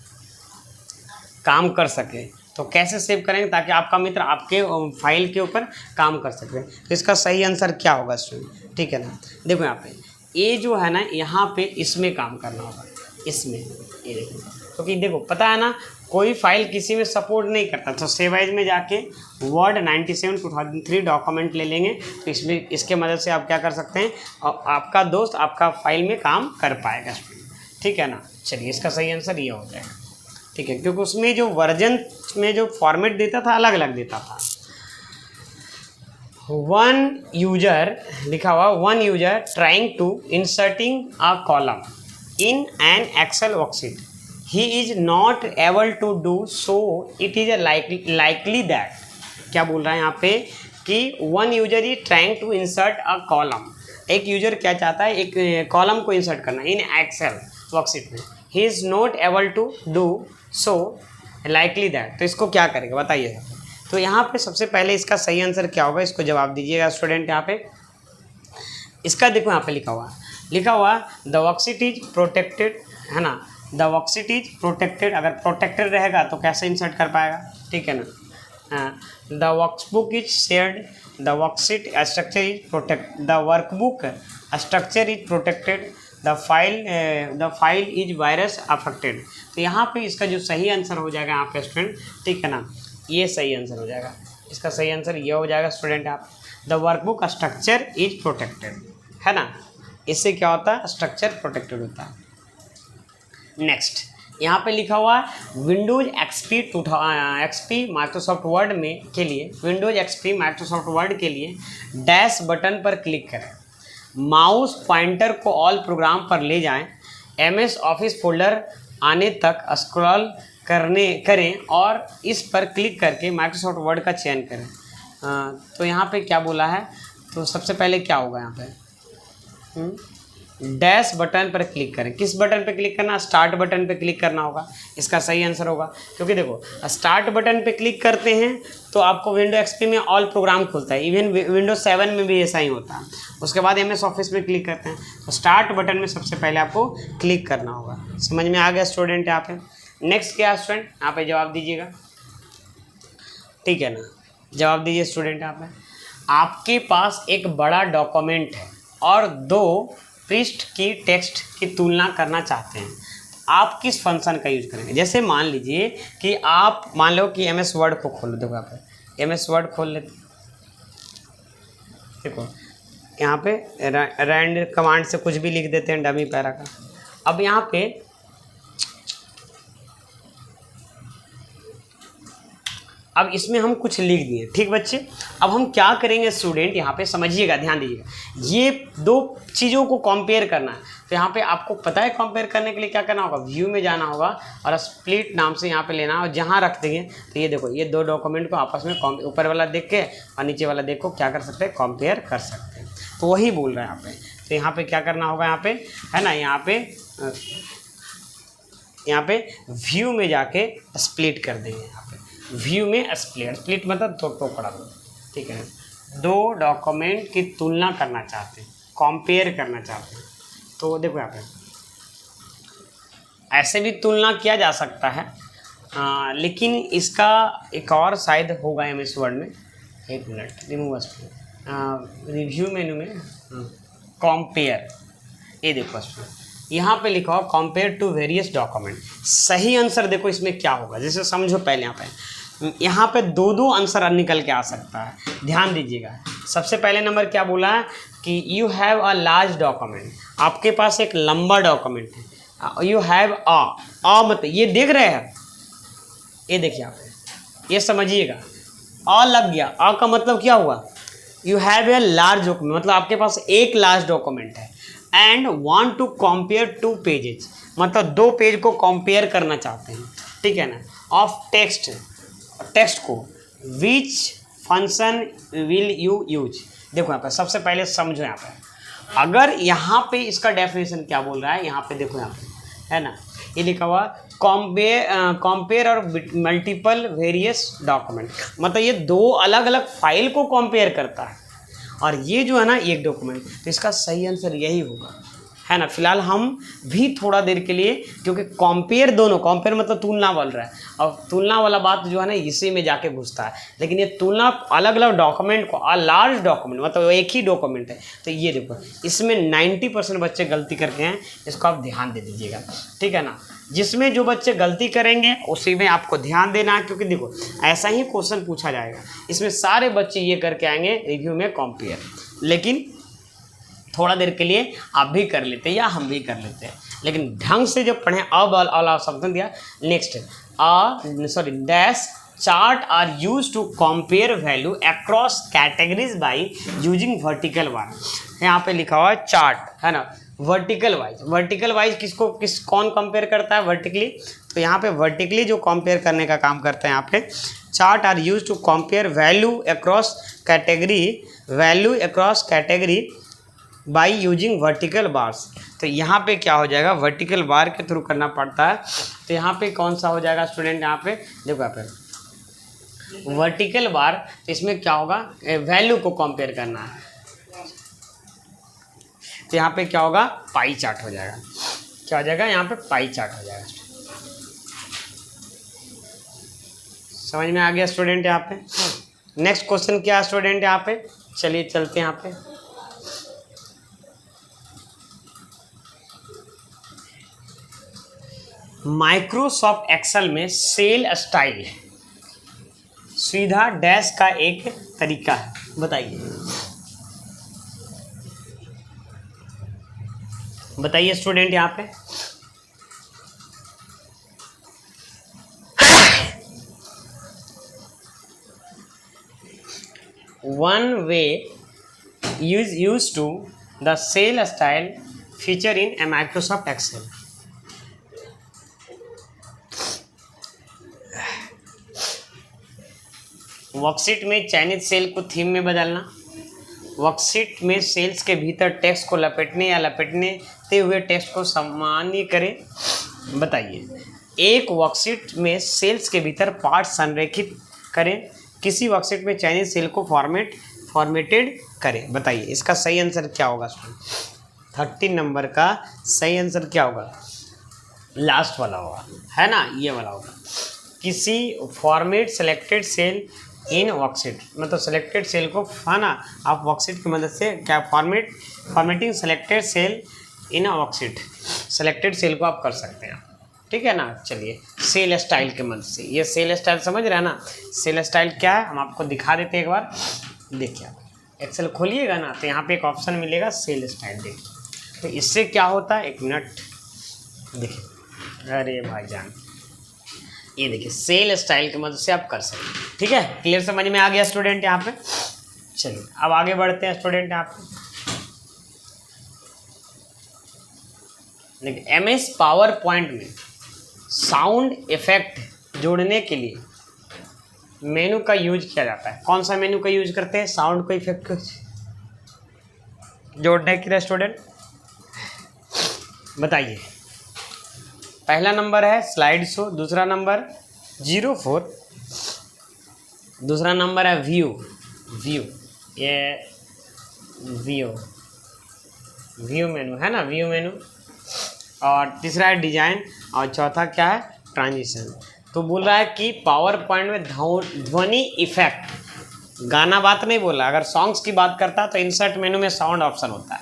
काम कर सके तो कैसे सेव करेंगे ताकि आपका मित्र आपके फाइल के ऊपर काम कर सके? तो इसका सही आंसर क्या होगा स्टूडेंट, ठीक है ना। देखो यहाँ पे ये जो है ना, यहाँ पे इसमें काम करना होगा, इसमें। ये देखो, क्योंकि देखो पता है ना, कोई फाइल किसी में सपोर्ट नहीं करता, तो सेव एज में जाके वर्ड 97 2003 डॉक्यूमेंट ले लेंगे। तो इसमें इसके मदद से आप क्या कर सकते हैं, और आपका दोस्त आपका फाइल में काम कर पाएगा, ठीक है ना। चलिए इसका सही आंसर ये हो जाएगा, ठीक है, क्योंकि उसमें जो वर्जन में जो फॉर्मेट देता था अलग अलग देता था। वन यूजर लिखा हुआ, one user trying to inserting a column in an Excel worksheet. He is not able to do so. It is a likely that. क्या बोल रहा है यहाँ पे कि one user is trying to insert a column. एक user क्या चाहता है, एक कॉलम को इंसर्ट करना इन एक्सेल वर्कशीट में। He is not able to do so likely that. तो इसको क्या करेगा बताइएगा। तो यहाँ पे सबसे पहले इसका सही आंसर क्या होगा, इसको जवाब दीजिएगा स्टूडेंट। यहाँ पे इसका देखो, यहाँ पे लिखा हुआ द वर्कशीट इज प्रोटेक्टेड, है ना। द वर्कशीट इज प्रोटेक्टेड, अगर प्रोटेक्टेड रहेगा तो कैसे इंसर्ट कर पाएगा, ठीक है ना। The workbook is shared, the worksheet structure is protect, the workbook structure is protected, the file is virus affected. तो यहाँ पे इसका जो सही आंसर हो जाएगा यहाँ पे स्टूडेंट, ठीक है ना, ये सही आंसर हो जाएगा। इसका सही आंसर ये हो जाएगा स्टूडेंट। आप the workbook structure is protected, है ना। इससे क्या होता है, स्ट्रक्चर प्रोटेक्टेड होता है। नेक्स्ट यहाँ पे लिखा हुआ है विंडोज एक्सपी माइक्रोसॉफ्ट वर्ड में के लिए, विंडोज एक्सपी माइक्रोसॉफ्ट वर्ड के लिए डैश बटन पर क्लिक करें, माउस पॉइंटर को ऑल प्रोग्राम पर ले जाएं, MS ऑफिस फोल्डर आने तक स्क्रॉल करें और इस पर क्लिक करके माइक्रोसॉफ्ट वर्ड का चयन करें। तो यहाँ पे क्या बोला है, तो सबसे पहले क्या होगा यहाँ पे, डैश बटन पर क्लिक करें। किस बटन पर क्लिक करना, स्टार्ट बटन पर क्लिक करना होगा। इसका सही आंसर होगा, क्योंकि देखो स्टार्ट बटन पर क्लिक करते हैं तो आपको विंडो एक्सपी में ऑल प्रोग्राम खुलता है, इवन विंडो 7 में भी ऐसा ही होता है। उसके बाद MS ऑफिस में क्लिक करते हैं, तो स्टार्ट बटन में सबसे पहले आपको क्लिक करना होगा। समझ में आ गया स्टूडेंट। यहाँ पे नेक्स्ट क्या स्टूडेंट, यहाँ पे जवाब दीजिएगा, ठीक है ना। जवाब दीजिए स्टूडेंट। यहाँ पे आपके पास एक बड़ा डॉक्यूमेंट है और 2 पृष्ठ की टेक्स्ट की तुलना करना चाहते हैं। आप किस फंक्शन का यूज करेंगे। जैसे मान लीजिए कि आप मान लो कि MS वर्ड को खोलो, देखो यहाँ पे MS वर्ड खोल लेते, देखो यहाँ पे रैंड कमांड से कुछ भी लिख देते हैं डमी पैरा का। अब यहाँ पे अब इसमें हम कुछ लिख दिए, ठीक बच्चे। अब हम क्या करेंगे स्टूडेंट, यहाँ पे समझिएगा, ध्यान दीजिएगा, ये दो चीज़ों को कंपेयर करना है। तो यहाँ पे आपको पता है कंपेयर करने के लिए क्या करना होगा, व्यू में जाना होगा और स्प्लिट नाम से यहाँ पे लेना है और जहाँ रख देंगे तो ये देखो ये दो डॉक्यूमेंट को आपस में ऊपर वाला देख के और नीचे वाला देख को क्या कर सकते हैं, कंपेयर कर सकते हैं। तो वही बोल रहे हैं यहाँ पे। तो यहाँ पे क्या करना होगा, यहाँ पे है ना, यहाँ पे व्यू में जाके स्प्लिट कर देंगे। यहाँ पे व्यू में स्प्लिट मतलब दो टुकड़ा दो, ठीक है। दो डॉक्यूमेंट की तुलना करना चाहते हैं, कंपेयर करना चाहते हैं। तो देखो यहाँ पे ऐसे भी तुलना किया जा सकता है, लेकिन इसका एक और शायद होगा MS वर्ड में, एक मिनट, रिमूव रिव्यू मेनू में कंपेयर, ये देखो यहाँ पे लिखा हो कंपेयर टू वेरियस डॉक्यूमेंट। सही आंसर देखो इसमें क्या होगा, जैसे समझो पहले यहाँ पे दो आंसर निकल के आ सकता है, ध्यान दीजिएगा। सबसे पहले नंबर क्या बोला है कि you have a large document, आपके पास एक लंबा डॉक्यूमेंट है। यू हैव अ मतलब ये देख रहे हैं, ये देखिए आप, ये समझिएगा, अ लग गया। अ का मतलब क्या हुआ, you have a large document, मतलब आपके पास एक लार्ज डॉक्यूमेंट है। And want to compare two pages, मतलब दो पेज को कंपेयर करना चाहते हैं, ठीक है ना, ऑफ टेक्स्ट को। Which function will you use. देखो यहाँ पे सबसे पहले समझो, यहाँ पे अगर यहाँ पे इसका डेफिनेशन क्या बोल रहा है, यहाँ पे देखो, यहाँ पे है ना, ये लिखा हुआ कंपेयर और मल्टीपल वेरियस डॉक्यूमेंट, मतलब ये दो अलग अलग फाइल को कंपेयर करता है और ये जो है ना एक डॉक्यूमेंट। तो इसका सही आंसर यही होगा, है ना। फिलहाल हम भी थोड़ा देर के लिए, क्योंकि कंपेयर दोनों, कंपेयर मतलब तुलना बोल रहा है, और तुलना वाला बात जो है ना इसी में जाके घुसता है। लेकिन ये तुलना अलग अलग डॉक्यूमेंट को, लार्ज डॉक्यूमेंट मतलब एक ही डॉक्यूमेंट है। तो ये देखो इसमें 90% बच्चे गलती करके हैं, इसको आप ध्यान दे दीजिएगा, ठीक है ना। जिसमें जो बच्चे गलती करेंगे उसी में आपको ध्यान देना है, क्योंकि देखो ऐसा ही क्वेश्चन पूछा जाएगा, इसमें सारे बच्चे ये करके आएंगे रिव्यू में कंपेयर। लेकिन थोड़ा देर के लिए आप भी कर लेते हैं या हम भी कर लेते हैं, लेकिन ढंग से जब पढ़ें। अब अला शब्द दिया, next dash chart are use to compare value across categories by using vertical bar. यहाँ पे लिखा हुआ है चार्ट, है ना, वर्टिकल वाइज कौन कंपेयर करता है, वर्टिकली। तो यहाँ पे वर्टिकली जो कंपेयर करने का काम करते हैं यहाँ पे, chart are use to compare value across category by using vertical bars. तो यहाँ पे क्या हो जाएगा, वर्टिकल बार के थ्रू करना पड़ता है। तो यहाँ पे कौन सा हो जाएगा स्टूडेंट, यहाँ पे देखो, यहाँ पे वर्टिकल बार, तो इसमें क्या होगा, वैल्यू को कंपेयर करना है। तो यहाँ पे क्या होगा, पाई चार्ट हो जाएगा। क्या हो जाएगा, यहाँ पे पाई चार्ट हो जाएगा। समझ में आ गया स्टूडेंट। यहाँ पे नेक्स्ट क्वेश्चन क्या है स्टूडेंट, यहाँ पे चलिए चलते हैं। यहाँ पे माइक्रोसॉफ्ट एक्सेल में सेल स्टाइल सुविधा डैश का एक तरीका है, बताइए स्टूडेंट। यहाँ पे one way use to the cell style feature in a Microsoft Excel. Worksheet में चयनित सेल को थीम में बदलना, वर्कशीट में सेल्स के भीतर टेक्स्ट को लपेटने या लपेटते हुए टेक्स्ट को सामान्य करें। बताइए, एक वर्कशीट में सेल्स के भीतर पार्ट संरेखित करें, किसी वर्कशीट में चयनित सेल को फॉर्मेटेड करें। बताइए इसका सही आंसर क्या होगा। 13 नंबर का सही आंसर क्या होगा, लास्ट वाला होगा, है ना, ये वाला होगा। किसी format selected cell in worksheet, मतलब सेलेक्टेड सेल को, है ना, आप वर्कशीट की मदद से क्या formatting selected cell in worksheet, selected cell को आप कर सकते हैं। ठीक है ना। चलिए सेल स्टाइल के मदद से, ये सेल स्टाइल समझ रहे हैं ना। सेल स्टाइल क्या है हम आपको दिखा देते हैं एक बार। देखिए एक्सेल खोलिएगा ना तो यहाँ पे एक ऑप्शन मिलेगा सेल स्टाइल। देखिए तो इससे क्या होता है, 1 मिनट देखिए, अरे भाईजान ये देखिए सेल स्टाइल की मदद से आप कर सकते हैं। ठीक है, क्लियर समझ में आ गया स्टूडेंट यहाँ पे। चलिए अब आगे बढ़ते हैं स्टूडेंट यहाँ पे। देखिए MS पावर पॉइंट में साउंड इफेक्ट जोड़ने के लिए मेनू का यूज किया जाता है। कौन सा मेनू का यूज करते हैं साउंड को इफेक्ट को जोड़ने के लिए स्टूडेंट, बताइए। पहला नंबर है स्लाइड शो, दूसरा नंबर 04, दूसरा नंबर है व्यू, ये व्यू मेनू है ना, व्यू मेनू, और तीसरा है डिजाइन, और चौथा क्या है ट्रांजिशन। तो बोल रहा है कि पावर पॉइंट में ध्वनि इफेक्ट, गाना बात नहीं बोला, अगर सॉन्ग्स की बात करता तो इंसर्ट मेनू में साउंड ऑप्शन होता है,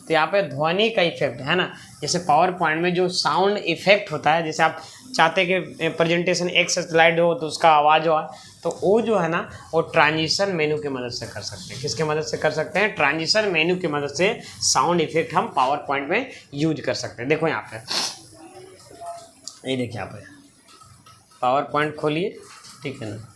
तो यहाँ पे ध्वनि का इफेक्ट है ना। जैसे पावर पॉइंट में जो साउंड इफेक्ट होता है, जैसे आप चाहते कि प्रेजेंटेशन एक स्लाइड हो तो उसका आवाज़ हो, तो वो जो है ना वो ट्रांजिशन मेनू की मदद से कर सकते हैं। किसकी मदद से कर सकते हैं, ट्रांजिशन मेनू की मदद से साउंड इफेक्ट हम पावर पॉइंट में यूज कर सकते हैं। देखो यहाँ पे, ये देखिए यहाँ पे पावर पॉइंट खोलिए, ठीक है ना।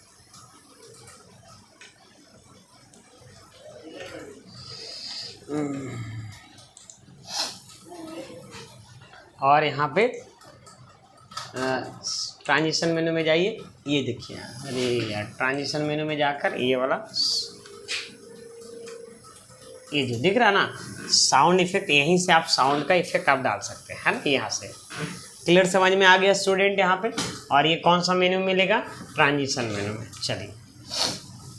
और यहाँ पे ट्रांजिशन मेनू में जाइए, ये देखिए, अरे यार ट्रांजिशन मेनू में जाकर ये वाला, ये जो दिख रहा ना साउंड इफेक्ट, यहीं से आप साउंड का इफेक्ट आप डाल सकते हैं, है ना, यहाँ से। क्लियर समझ में आ गया स्टूडेंट यहाँ पे। और ये कौन सा मेनू मिलेगा, ट्रांजिशन मेनू में। चलिए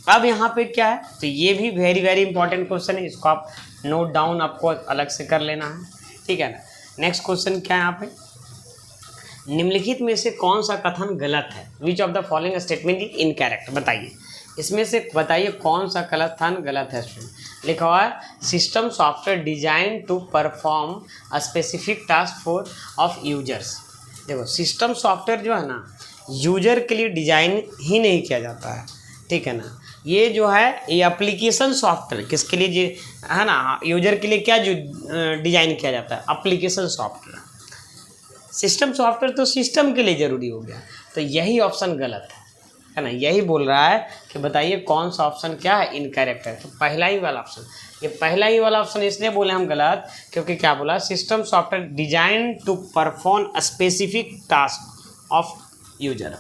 अब यहाँ पे क्या है, तो ये भी वेरी वेरी इंपॉर्टेंट क्वेश्चन है, इसको आप नोट डाउन आपको अलग से कर लेना है, ठीक है ना। नेक्स्ट क्वेश्चन क्या है यहाँ पे, निम्नलिखित में से कौन सा कथन गलत है, विच of the following statement is incorrect, बताइए। इसमें से बताइए कौन सा कथन गलत है। लिखा हुआ है system software design to perform a specific task for of users. देखो सिस्टम सॉफ्टवेयर जो है ना यूजर के लिए डिजाइन ही नहीं किया जाता है, ठीक है ना। ये जो है ये एप्लीकेशन सॉफ्टवेयर किसके लिए जी है ना, यूजर के लिए क्या जो डिजाइन किया जाता है, एप्लीकेशन सॉफ्टवेयर। सिस्टम सॉफ्टवेयर तो सिस्टम के लिए ज़रूरी हो गया, तो यही ऑप्शन गलत है ना। यही बोल रहा है कि बताइए कौन सा ऑप्शन क्या है, इनकरेक्ट है। तो पहला ही वाला ऑप्शन, ये पहला ही वाला ऑप्शन इसलिए बोले हम गलत क्योंकि क्या बोला, system software design to perform a specific task of user.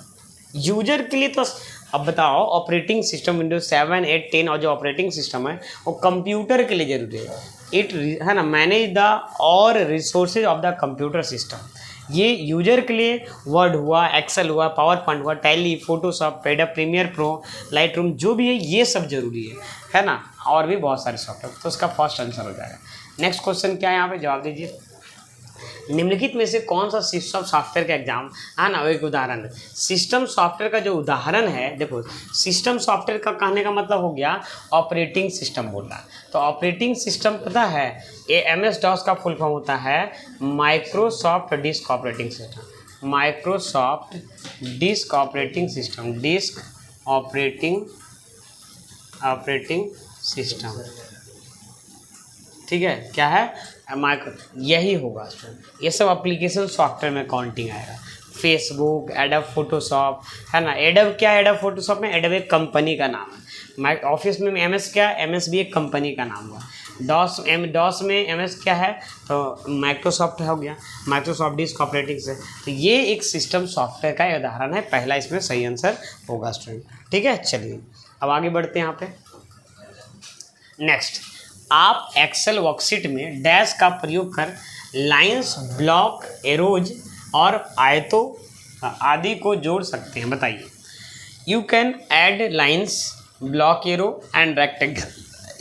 User के लिए तो अब बताओ, ऑपरेटिंग सिस्टम विंडोज 7, 8, 10 और जो ऑपरेटिंग सिस्टम है वो कंप्यूटर के लिए जरूरी है। इट है ना मैनेज द और resources of the computer system. ये यूजर के लिए वर्ड हुआ, एक्सेल हुआ, पावर पॉइंट हुआ, tally, Photoshop, adobe premiere pro, light room, जो भी है ये सब जरूरी है ना, और भी बहुत सारे सॉफ्टवेयर। तो उसका फर्स्ट आंसर हो जाएगा। नेक्स्ट क्वेश्चन क्या है यहाँ पे, जवाब दीजिए। निम्नलिखित में से कौन सा सिस्टम सॉफ्टवेयर का एग्जाम है ना, एक उदाहरण है। सिस्टम सॉफ्टवेयर का जो उदाहरण है, देखो सिस्टम सॉफ्टवेयर का कहने का मतलब हो गया ऑपरेटिंग सिस्टम बोलना। तो ऑपरेटिंग सिस्टम पता है, ये MS-DOS का फुल फॉर्म होता है Microsoft disk operating system. Microsoft disk operating system, disk operating system, ठीक है। क्या है माइक्रो, यही होगा। ये सब एप्लीकेशन सॉफ्टवेयर में काउंटिंग आएगा। फेसबुक, एडोब फोटोशॉप है ना। एडोब क्या है, एडोब फोटोशॉप में एडोब एक कंपनी का नाम है। ऑफिस में MS क्या है, MS भी एक कंपनी का नाम हुआ। DOS में MS क्या है, तो माइक्रोसॉफ्ट हो गया, माइक्रोसॉफ्ट डिस्क ऑपरेटिंग से। तो ये एक सिस्टम सॉफ्टवेयर का उदाहरण है, पहला इसमें सही आंसर होगा स्टूडेंट, ठीक है। चलिए अब आगे बढ़ते हैं यहाँ पे। नेक्स्ट, आप एक्सेल वर्कशीट में डैश का प्रयोग कर लाइंस, ब्लॉक, एरोज और आयतों आदि को जोड़ सकते हैं, बताइए। You can add lines, block, arrow and rectangle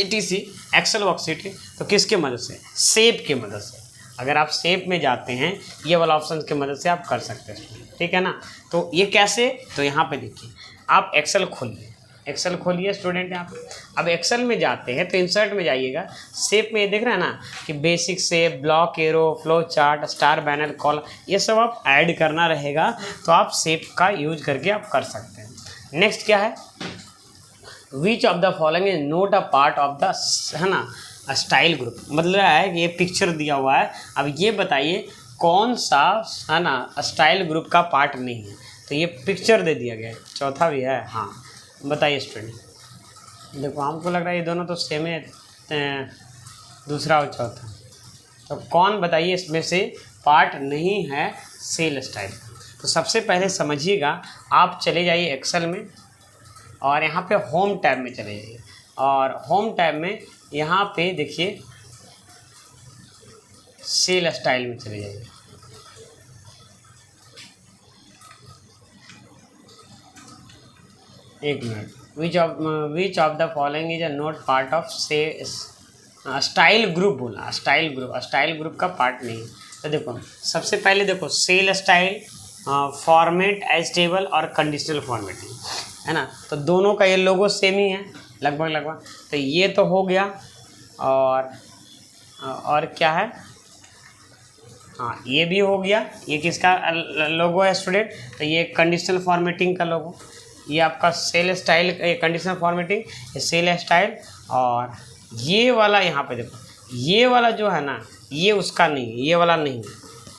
etc Excel worksheet. तो किसके मदद से, शेप के मदद से। अगर आप शेप में जाते हैं ये वाला ऑप्शन की मदद से आप कर सकते हैं, ठीक है ना। तो ये कैसे, तो यहाँ पे देखिए, आप एक्सेल खोलिए, एक्सेल खोलिए स्टूडेंट यहाँ पे। अब एक्सेल में जाते हैं तो इंसर्ट में जाइएगा, शेप में ये दिख रहा है ना कि basic shape, block, arrow, flow chart, star, banner, column, ये सब आप ऐड करना रहेगा, तो आप शेप का यूज करके आप कर सकते हैं। नेक्स्ट क्या है, विच of the following is not a part of the, है ना, स्टाइल ग्रुप। मतलब है कि ये पिक्चर दिया हुआ है, अब ये बताइए कौन सा, है ना, स्टाइल ग्रुप का पार्ट नहीं है। तो ये पिक्चर दे दिया गया है, चौथा भी है। हाँ बताइए स्टूडेंट। देखो हमको लग रहा है ये दोनों तो सेम है, दूसरा और चौथा। तो कौन बताइए इसमें से पार्ट नहीं है सेल स्टाइल। तो सबसे पहले समझिएगा, आप चले जाइए एक्सेल में और यहाँ पे होम टैब में चले जाइए, और होम टैब में यहाँ पे देखिए सेल स्टाइल में चले जाइए। एक minute, which of the following is a not part of cell style group बोला, स्टाइल ग्रुप का पार्ट नहीं है। तो देखो सबसे पहले देखो cell style, format as table और कंडीशनल फॉर्मेटिंग, है ना। तो दोनों का ये लोगो सेम ही है लगभग। तो ये तो हो गया, और क्या है, हाँ ये भी हो गया। ये किसका लोगो है स्टूडेंट, तो ये कंडीशनल फॉर्मेटिंग का लोगो। ये आपका सेल स्टाइल, कंडीशनल फॉर्मेटिंग, ये सेल स्टाइल। और ये वाला यहाँ पे देखो, ये वाला जो है ना, ये उसका नहीं है, ये वाला नहीं है,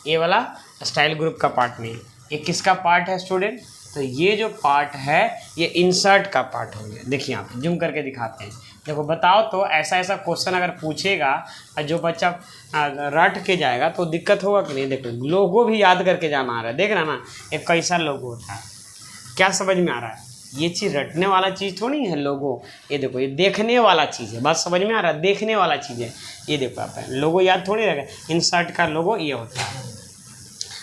ये वाला स्टाइल ग्रुप का पार्ट नहीं है। ये किसका पार्ट है स्टूडेंट, तो ये जो पार्ट है ये इंसर्ट का पार्ट हो गया। देखिए आप जूम करके दिखाते हैं। देखो बताओ तो ऐसा क्वेश्चन अगर पूछेगा और जो बच्चा रट के जाएगा तो दिक्कत होगा कि नहीं। देखो लोगो भी याद करके जाना आ रहा है, देख रहा ना एक कैसा लोगो होता है, क्या समझ में आ रहा है। ये चीज़ रटने वाला चीज़ थोड़ी है लोगो, ये देखो ये देखने वाला चीज़ है, बात समझ में आ रहा है, देखने वाला चीज़ है। ये देखो आप लोगो याद थोड़ी रहेगा, इंसर्ट का लोगो ये होता है।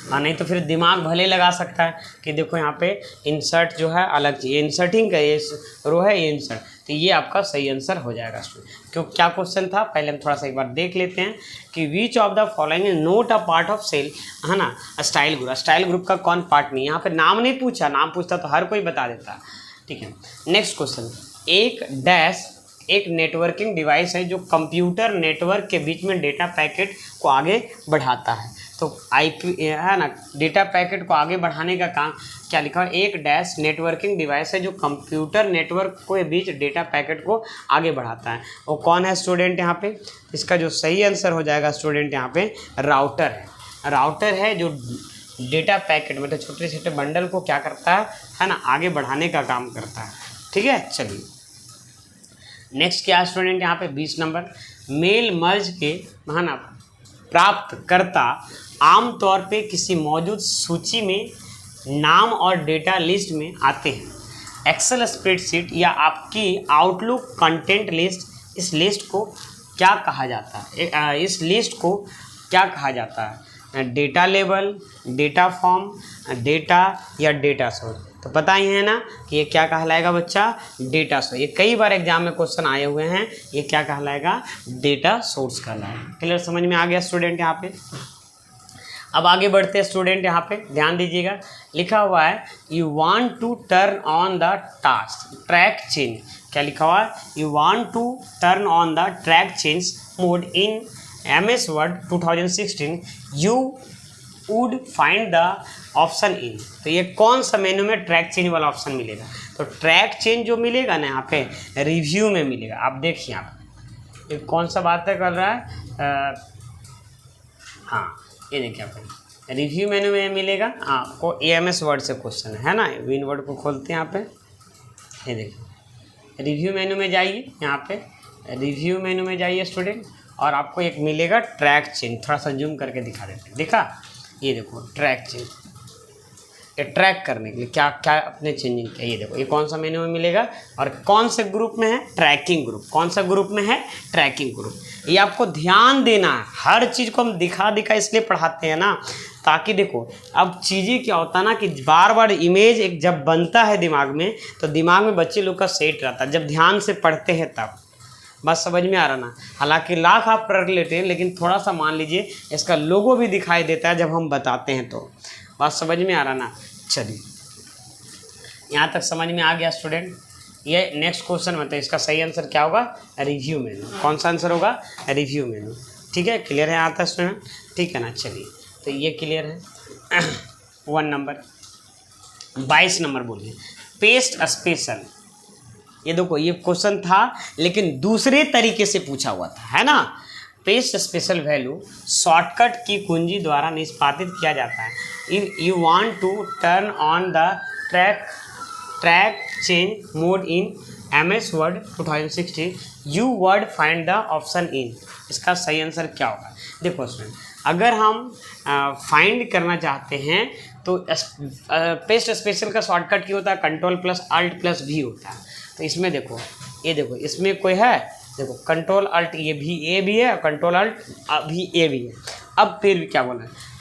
हाँ नहीं तो फिर दिमाग भले लगा सकता है कि देखो यहाँ पे इंसर्ट जो है अलग चीज़, इंसर्टिंग का ये रो है, ये इंसर्ट, तो ये आपका सही आंसर हो जाएगा स्टूडेंट। क्यों, क्या क्वेश्चन था पहले हम थोड़ा सा एक बार देख लेते हैं कि which of the following is not a part of cell, है ना, स्टाइल ग्रुप का कौन पार्ट नहीं। यहाँ पे नाम नहीं पूछा, नाम पूछता तो हर कोई बता देता। ठीक है, नेक्स्ट क्वेश्चन, एक नेटवर्किंग डिवाइस है जो कंप्यूटर नेटवर्क के बीच में डेटा पैकेट को आगे बढ़ाता है। तो आईपी है ना, डेटा पैकेट को आगे बढ़ाने का काम क्या लिखा है, एक डैश नेटवर्किंग डिवाइस है जो कंप्यूटर नेटवर्क के बीच डेटा पैकेट को आगे बढ़ाता है। वो कौन है स्टूडेंट यहाँ पे, इसका जो सही आंसर हो जाएगा स्टूडेंट यहाँ पे राउटर है। राउटर है जो डेटा पैकेट मतलब छोटे छोटे बंडल को क्या करता है ना, आगे बढ़ाने का काम करता है। ठीक है, चलिए नेक्स्ट क्या है स्टूडेंट यहाँ पे 20 नंबर, मेल मर्ज के, है ना, प्राप्तकर्ता आमतौर पे किसी मौजूद सूची में नाम और डेटा लिस्ट में आते हैं। एक्सेल स्प्रेडशीट या आपकी आउटलुक कंटेंट लिस्ट, इस लिस्ट को क्या कहा जाता है, इस लिस्ट को क्या कहा जाता है, data label, data form, data या डेटा सोर्स। तो पता ही है ना कि ये क्या कहलाएगा बच्चा, डेटा सोर्स। ये कई बार एग्जाम में क्वेश्चन आए हुए हैं, ये क्या कहलाएगा, डेटा सोर्स कहलाएगा। क्लियर, समझ में आ गया स्टूडेंट यहाँ पे। अब आगे बढ़ते हैं स्टूडेंट, यहाँ पे ध्यान दीजिएगा, लिखा हुआ है you want to turn on the task track change. क्या लिखा हुआ है, you want to turn on the track change mode in MS Word 2016, you would find the option in. तो ये कौन सा मेनू में ट्रैक चेंज वाला ऑप्शन मिलेगा, तो ट्रैक चेंज जो मिलेगा ना यहाँ पे रिव्यू में मिलेगा। आप देखिए आप ये कौन सा बात कर रहा है, हाँ ये देखिए आप रिव्यू मेनू में मिलेगा आपको। MS Word से क्वेश्चन है ना, विन वर्ड को खोलते हैं यहाँ पे, ये देखिए रिव्यू मेनू में जाइए, यहाँ पे रिव्यू मेनू में जाइए स्टूडेंट, और आपको एक मिलेगा ट्रैक चेंज। थोड़ा सा जूम करके दिखा देते हैं, देखा, ये देखो ट्रैक चेंज, ये ट्रैक करने के लिए क्या क्या अपने चेंजिंग किया। ये देखो ये कौन सा मेन्यू में मिलेगा और कौन से ग्रुप में है, ट्रैकिंग ग्रुप। कौन सा ग्रुप में है, ट्रैकिंग ग्रुप। ये आपको ध्यान देना है, हर चीज़ को हम दिखा इसलिए पढ़ाते हैं ना, ताकि देखो अब चीज़ें क्या होता है ना कि बार बार इमेज एक जब बनता है दिमाग में, तो दिमाग में बच्चे लोग का सेट रहता है जब ध्यान से पढ़ते हैं तब। बस समझ में आ रहा ना, हालांकि लाख आप पढ़ लेते हैं लेकिन थोड़ा सा मान लीजिए इसका लोगो भी दिखाई देता है जब हम बताते हैं, तो बात समझ में आ रहा ना। चलिए यहाँ तक समझ में आ गया स्टूडेंट। ये नेक्स्ट क्वेश्चन मतलब इसका सही आंसर क्या होगा, रिव्यू मेनू। कौन सा आंसर होगा, रिव्यू मेनू। ठीक है, क्लियर है आता स्टूडेंट, ठीक है ना। चलिए तो ये क्लियर है। 1 नंबर। 22 नंबर बोलिए, पेस्ट स्पेशल। ये देखो ये क्वेश्चन था लेकिन दूसरे तरीके से पूछा हुआ था, है ना। पेस्ट स्पेशल वैल्यू शॉर्टकट की कुंजी द्वारा निष्पादित किया जाता है। If you want to turn on the track change mode in MS Word 2016 you word find the option in. इसका सही आंसर क्या होगा, देखो स्टूडेंट, अगर हम फाइंड करना चाहते हैं तो पेस्ट स्पेशल का शॉर्टकट क्या होता है, Ctrl+Alt+V होता है। तो इसमें देखो, ये देखो इसमें कोई है, देखो Ctrl+Alt ये भी ए भी है, Ctrl+Alt भी ए भी है। अब फिर क्या बोलना है,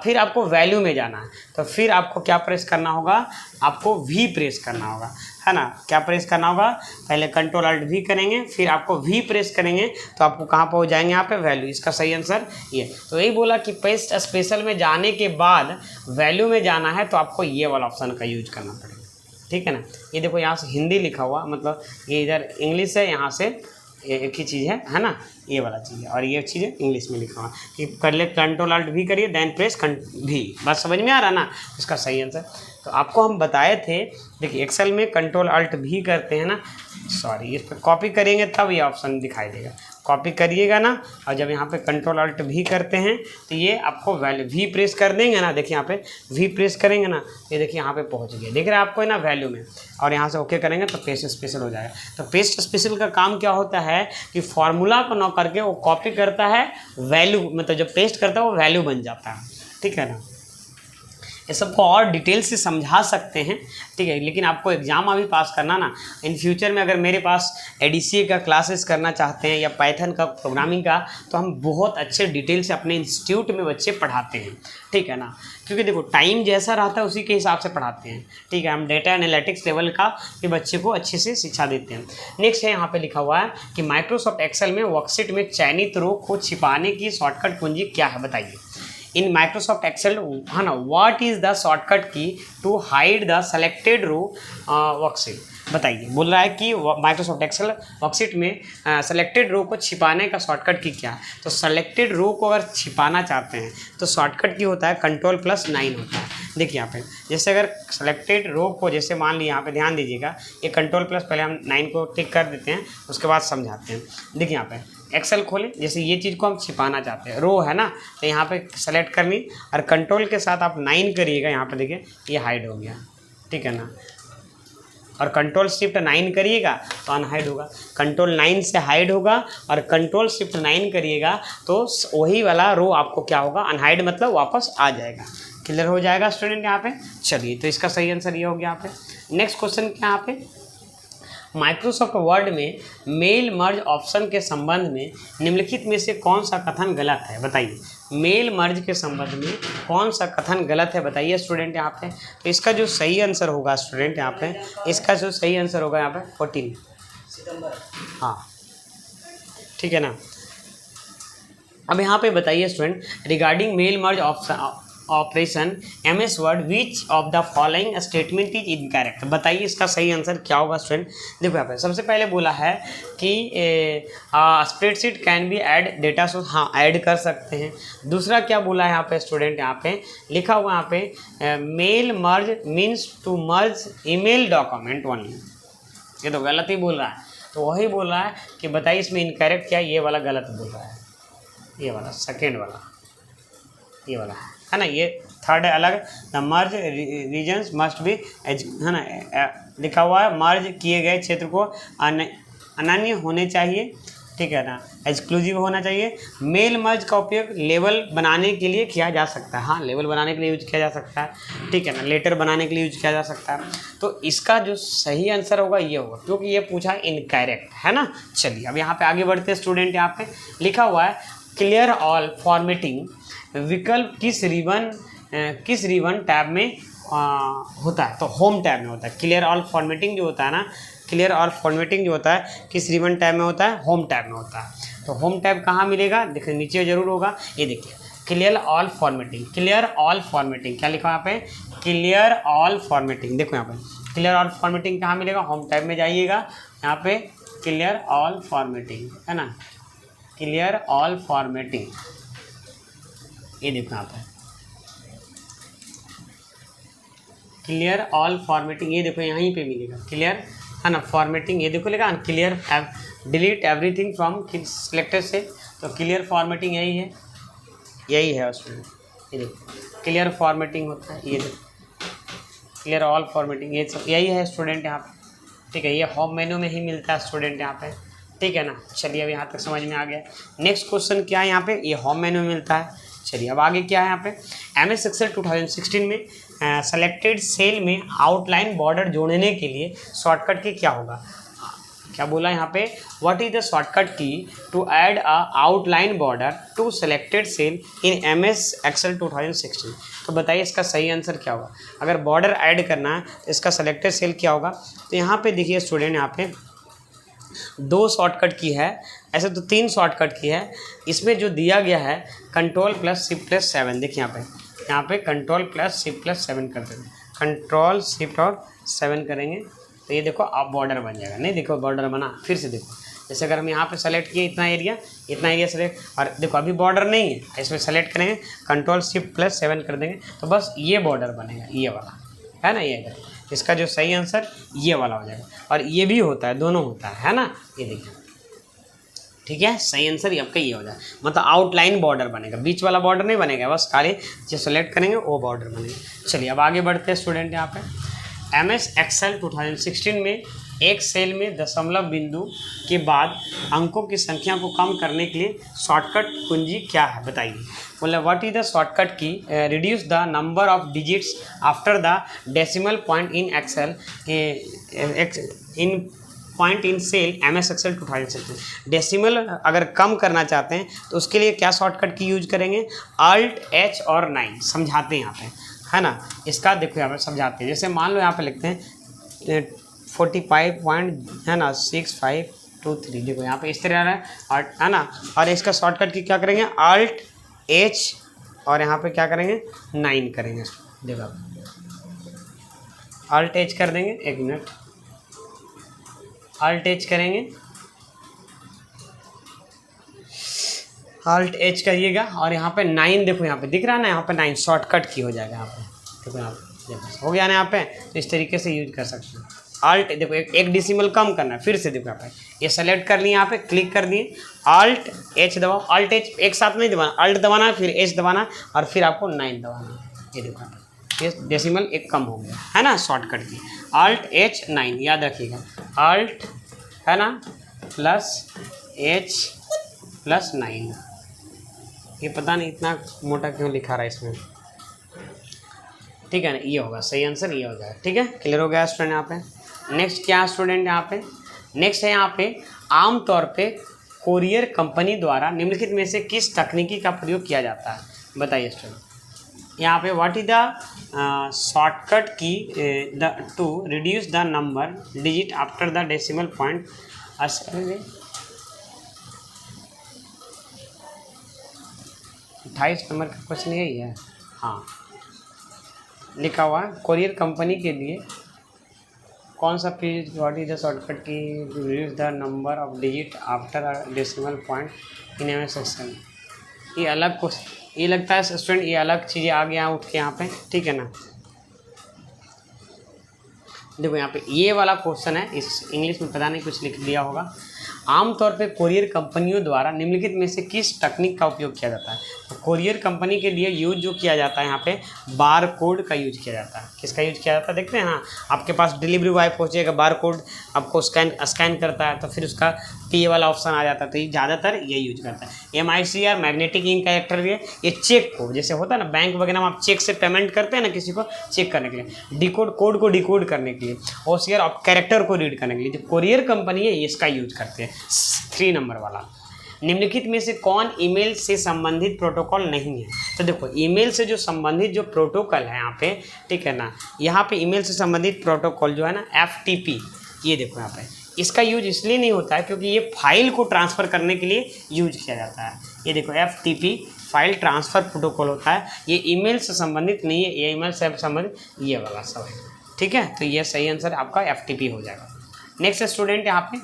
फिर आपको वैल्यू में जाना है, तो फिर आपको क्या प्रेस करना होगा, आपको V प्रेस करना होगा, है ना। क्या प्रेस करना होगा, पहले Ctrl+Alt+V करेंगे, फिर आपको V प्रेस करेंगे तो आपको कहाँ पहुँच जाएंगे, यहाँ पे वैल्यू। इसका सही आंसर ये। तो यही बोला कि पेस्ट स्पेशल में जाने के बाद वैल्यू में जाना है तो आपको ये वाला ऑप्शन का यूज करना पड़ेगा, ठीक है ना। ये देखो यहाँ से हिंदी लिखा हुआ, मतलब ये इधर इंग्लिश है, यहाँ से एक ही चीज़ है ना, ये वाला चीज़ है, और ये चीज़ इंग्लिश में लिखा हुआ कि कर ले Ctrl+Alt+V करिए देन प्रेस V। बस समझ में आ रहा ना, इसका सही आंसर। तो आपको हम बताए थे, देखिए एक्सेल में Ctrl+Alt+V करते हैं ना, सॉरी इस पर कॉपी करेंगे तब ये ऑप्शन दिखाई देगा, कॉपी करिएगा ना, और जब यहाँ पे Ctrl+Alt+V करते हैं तो ये आपको वैल्यू V प्रेस कर देंगे ना, देखिए यहाँ पे V प्रेस करेंगे ना, ये देखिए यहाँ पे पहुँच गया, देख रहे हैं आपको है ना वैल्यू में, और यहाँ से ओके करेंगे तो पेस्ट स्पेशल हो जाएगा। तो पेस्ट स्पेशल का काम क्या होता है कि फॉर्मूला को न करके वो कॉपी करता है वैल्यू, मतलब जब पेस्ट करता है वो वैल्यू बन जाता है, ठीक है ना। ये सबको और डिटेल से समझा सकते हैं, ठीक है, लेकिन आपको एग्ज़ाम अभी पास करना ना, इन फ्यूचर में अगर मेरे पास ADCA का क्लासेस करना चाहते हैं या पाइथन का प्रोग्रामिंग का, तो हम बहुत अच्छे डिटेल से अपने इंस्टीट्यूट में बच्चे पढ़ाते हैं, ठीक है ना। क्योंकि देखो टाइम जैसा रहता है उसी के हिसाब से पढ़ाते हैं, ठीक है। हम डेटा एनालिटिक्स लेवल का भी बच्चे को अच्छे से शिक्षा देते हैं। नेक्स्ट है यहाँ पे लिखा हुआ है कि माइक्रोसॉफ्ट एक्सेल में वर्कशीट में चयनित रो को छिपाने की शॉर्टकट कुंजी क्या है, बताइए। इन माइक्रोसॉफ्ट एक्सेल, है ना, what is the shortcut key to hide the selected row worksheet, बताइए। बोल रहा है कि माइक्रोसॉफ्ट एक्सेल वर्कशीट में सेलेक्टेड रो को छिपाने का शॉर्टकट की क्या है। तो सेलेक्टेड रो को अगर छिपाना चाहते हैं तो शॉर्टकट की होता है Ctrl+9 होता है। देखिए यहाँ पे जैसे अगर सेलेक्टेड रो को, जैसे मान ली यहाँ पे ध्यान दीजिएगा, ये Ctrl+ पहले हम 9 को टिक कर देते हैं, उसके बाद समझाते हैं। देखिए यहाँ पे एक्सेल खोलें, जैसे ये चीज़ को हम छिपाना चाहते हैं, रो है ना, तो यहाँ पे सेलेक्ट करनी और कंट्रोल के साथ आप 9 करिएगा, यहाँ पे देखिए ये हाइड हो गया, ठीक है ना। और Ctrl+Shift+9 करिएगा तो अनहाइड होगा, Ctrl+9 से हाइड होगा, और Ctrl+Shift+9 करिएगा तो वही वाला रो आपको क्या होगा, अनहाइड, मतलब वापस आ जाएगा। क्लियर हो जाएगा स्टूडेंट यहाँ पे। चलिए तो इसका सही आंसर ये हो गया यहाँ पे। नेक्स्ट क्वेश्चन क्या यहाँ पे, माइक्रोसॉफ्ट वर्ड में मेल मर्ज ऑप्शन के संबंध में निम्नलिखित में से कौन सा कथन गलत है, बताइए। मेल मर्ज के संबंध में कौन सा कथन गलत है, बताइए स्टूडेंट यहाँ पे। तो इसका जो सही आंसर होगा स्टूडेंट यहाँ पे, इसका जो सही आंसर होगा यहाँ पे 14 सितंबर, हाँ ठीक है ना। अब यहाँ पे बताइए student, regarding mail merge operation MS Word which of the following statement is incorrect, बताइए इसका सही आंसर क्या होगा स्टूडेंट। देखो यहाँ पे सबसे पहले बोला है कि spreadsheet can be add data source, हाँ ऐड कर सकते हैं। दूसरा क्या बोला है यहाँ पे स्टूडेंट, यहाँ पे लिखा हुआ यहाँ पे mail merge means to merge email document only, ये तो गलत ही बोल रहा है। तो वही बोल रहा है कि बताइए इसमें इनकरेक्ट क्या, ये वाला गलत बोल रहा है, ये वाला सेकेंड वाला, ये वाला है ना, ये थर्ड है अलग। The merge regions must be, है ना, लिखा हुआ है मर्ज किए गए क्षेत्र को अनन्य होने चाहिए, ठीक है ना, एक्सक्लूसिव होना चाहिए। मेल मर्ज का उपयोग लेवल बनाने के लिए किया जा सकता है, हाँ लेवल बनाने के लिए यूज किया जा सकता है, ठीक है ना, लेटर बनाने के लिए यूज किया जा सकता है। तो इसका जो सही आंसर होगा ये होगा, क्योंकि ये पूछा इनकरेक्ट है ना। चलिए अब यहाँ पे आगे बढ़ते हैं स्टूडेंट। यहाँ पे लिखा हुआ है क्लियर ऑल फॉर्मेटिंग विकल्प किस रिबन टैब में होता है, तो होम टैब में होता है। क्लियर ऑल फॉर्मेटिंग जो होता है ना, क्लियर ऑल फॉर्मेटिंग जो होता है किस रिबन टैब में होता है, होम टैब में होता है। तो होम टैब कहाँ मिलेगा, देखिए नीचे जरूर होगा, ये देखिए clear all formatting, clear all formatting क्या लिखा है यहाँ पे, क्लियर ऑल फॉर्मेटिंग। देखो यहाँ पे क्लियर ऑल फॉर्मेटिंग कहाँ मिलेगा, होम टैब में जाइएगा, यहाँ पे क्लियर ऑल फॉर्मेटिंग है ना, क्लियर ऑल फॉर्मेटिंग, ये देखो यहाँ पे क्लियर ऑल फॉर्मेटिंग, ये देखो यहीं पे मिलेगा क्लियर है ना फॉर्मेटिंग, ये देखो लिखा clear delete everything from selected से, तो क्लियर फॉर्मेटिंग यही है उसमें, ये देखो क्लियर फॉर्मेटिंग होता है, ये देखो क्लियर ऑल फॉर्मेटिंग, ये सब यही है स्टूडेंट यहाँ पे, ठीक है, ये होम मेन्यू में ही मिलता है स्टूडेंट यहाँ पे, ठीक है ना। चलिए अब यहाँ तक समझ में आ गया। नेक्स्ट क्वेश्चन क्या है यहाँ पे, ये होम मेन्यू में मिलता है। चलिए अब आगे क्या है यहाँ पे, MS Excel 2016 में सेलेक्टेड सेल में आउटलाइन बॉर्डर जोड़ने के लिए शॉर्टकट की क्या होगा, क्या बोला यहाँ पे, what is the shortcut key to add a outline border to selected cell in MS Excel 2016, तो बताइए इसका सही आंसर क्या होगा। अगर बॉर्डर ऐड करना है तो इसका सेलेक्टेड सेल क्या होगा, तो यहाँ पे देखिए स्टूडेंट, यहाँ पे 2 शॉर्टकट की है, ऐसे तो 3 शॉर्टकट की है, इसमें जो दिया गया है Ctrl+Shift+7, देखिए यहाँ पे Ctrl+Shift+7 कर देंगे, Ctrl+Shift+7 करेंगे तो ये देखो आप बॉर्डर बन जाएगा, नहीं देखो बॉर्डर बना, फिर से देखो, जैसे अगर हम यहाँ पे सेलेक्ट किए इतना एरिया सेलेक्ट, और देखो अभी बॉर्डर नहीं है, इसमें सेलेक्ट करेंगे Ctrl+Shift+7 कर देंगे तो बस ये बॉर्डर बनेगा, ये वाला है ना, ये इसका जो सही आंसर ये वाला हो जाएगा, और ये भी होता है, दोनों होता है ना, ये देखिए, ठीक है, सही आंसर आपका ये हो जाए, मतलब आउटलाइन बॉर्डर बनेगा, बीच वाला बॉर्डर नहीं बनेगा, बस खाली जो सेलेक्ट करेंगे वो बॉर्डर बनेगा। चलिए अब आगे बढ़ते हैं स्टूडेंट, यहाँ पे MS Excel 2016 में एक सेल में दशमलव बिंदु के बाद अंकों की संख्या को कम करने के लिए शॉर्टकट कुंजी क्या है, बताइए। बोला व्हाट इज द शॉर्टकट की reduce the number of digits after the decimal point in Excel in point in cell MS Excel 2016। Decimal अगर कम करना चाहते हैं तो उसके लिए क्या शॉर्टकट की यूज करेंगे, Alt+H और 9, समझाते हैं यहाँ पे है ना, इसका देखो यहाँ पे समझाते हैं, जैसे मान लो यहाँ पे लिखते हैं 45 पॉइंट है ना 6523, देखो यहाँ पे इस तरह आ रहा है, और है ना, और इसका शॉर्टकट की क्या करेंगे, Alt+H और यहाँ पे क्या करेंगे 9 करेंगे, देखो Alt+H कर देंगे, एक मिनट, Alt+H करेंगे, Alt+H करिएगा, और यहाँ पे 9 देखो यहाँ पे दिख रहा है ना, यहाँ पे 9 शॉर्टकट की हो जाएगा, यहाँ पे देखो, यहाँ पे देखो हो गया ना, यहाँ पे तो इस तरीके से यूज कर सकते हैं। Alt देखो एक डेसिमल कम करना है, फिर से देखो यहाँ पे ये सेलेक्ट कर लिए, यहाँ पे क्लिक कर दिए, Alt+H दबाओ, Alt+H एक साथ नहीं दबाना, Alt दबाना है, फिर H दबाना और फिर आपको 9 दबाना है, ये देखो ये डेसिमल एक कम हो गया है ना, शॉर्टकट की Alt+H 9 याद रखिएगा, Alt है ना +H+9, ये पता नहीं इतना मोटा क्यों लिखा रहा है इसमें, ठीक है ना, ये होगा सही आंसर, ये हो जाएगा, ठीक है, क्लियर हो गया स्टूडेंट। यहाँ पे नेक्स्ट क्या है स्टूडेंट, यहाँ पे नेक्स्ट है, यहाँ पे आमतौर पे कोरियर कंपनी द्वारा निम्नलिखित में से किस तकनीकी का प्रयोग किया जाता है, बताइए स्टूडेंट। यहाँ पे what is the shortcut key to reduce the number digit after the decimal point, 28 number का क्वेश्चन यही है, हाँ लिखा हुआ है, कोरियर कंपनी के लिए कौन सा page, what is the shortcut की reduce the number of digit after decimal point in MS Excel, ये अलग क्वेश्चन, ये लगता है स्टूडेंट ये अलग चीज़ें आ गया उठ के यहाँ पे, ठीक है ना, देखो यहाँ पे ये वाला क्वेश्चन है, इस इंग्लिश में पता नहीं कुछ लिख दिया होगा, आमतौर पे कोरियर कंपनियों द्वारा निम्नलिखित में से किस तकनीक का उपयोग किया जाता है, तो कोरियर कंपनी के लिए यूज जो किया जाता है यहाँ पे बार कोड का यूज किया जाता है, किसका यूज किया जाता है देखते हैं, हाँ आपके पास डिलीवरी बॉय पहुँचेगा, बार कोड आपको स्कैन करता है तो फिर उसका पे वाला ऑप्शन आ जाता है, तो ये ज़्यादातर ये यूज करता है। MICR मैग्नेटिक इंक का एक्टर भी है, ये चेक को जैसे होता है ना बैंक वगैरह में आप चेक से पेमेंट करते हैं ना किसी को चेक करने के लिए, डिकोड कोड को डिकोड करने के लिए, OCR और कैरेक्टर को रीड करने के लिए, जो कोरियर कंपनी है इसका यूज करते हैं। 3 नंबर वाला, निम्नलिखित में से कौन ईमेल से संबंधित प्रोटोकॉल नहीं है, तो देखो ईमेल से जो संबंधित जो प्रोटोकॉल है यहाँ पे, ठीक है ना, यहाँ पे ईमेल से संबंधित प्रोटोकॉल जो है ना FTP, ये देखो यहाँ पे इसका यूज इसलिए नहीं होता है क्योंकि ये फाइल को ट्रांसफ़र करने के लिए यूज किया जाता है, ये देखो FTP फाइल ट्रांसफ़र प्रोटोकॉल होता है, ये ईमेल से संबंधित नहीं है, ये ईमेल से संबंधित ये वाला सब है, ठीक है, तो ये सही आंसर आपका FTP हो जाएगा। नेक्स्ट स्टूडेंट यहाँ पे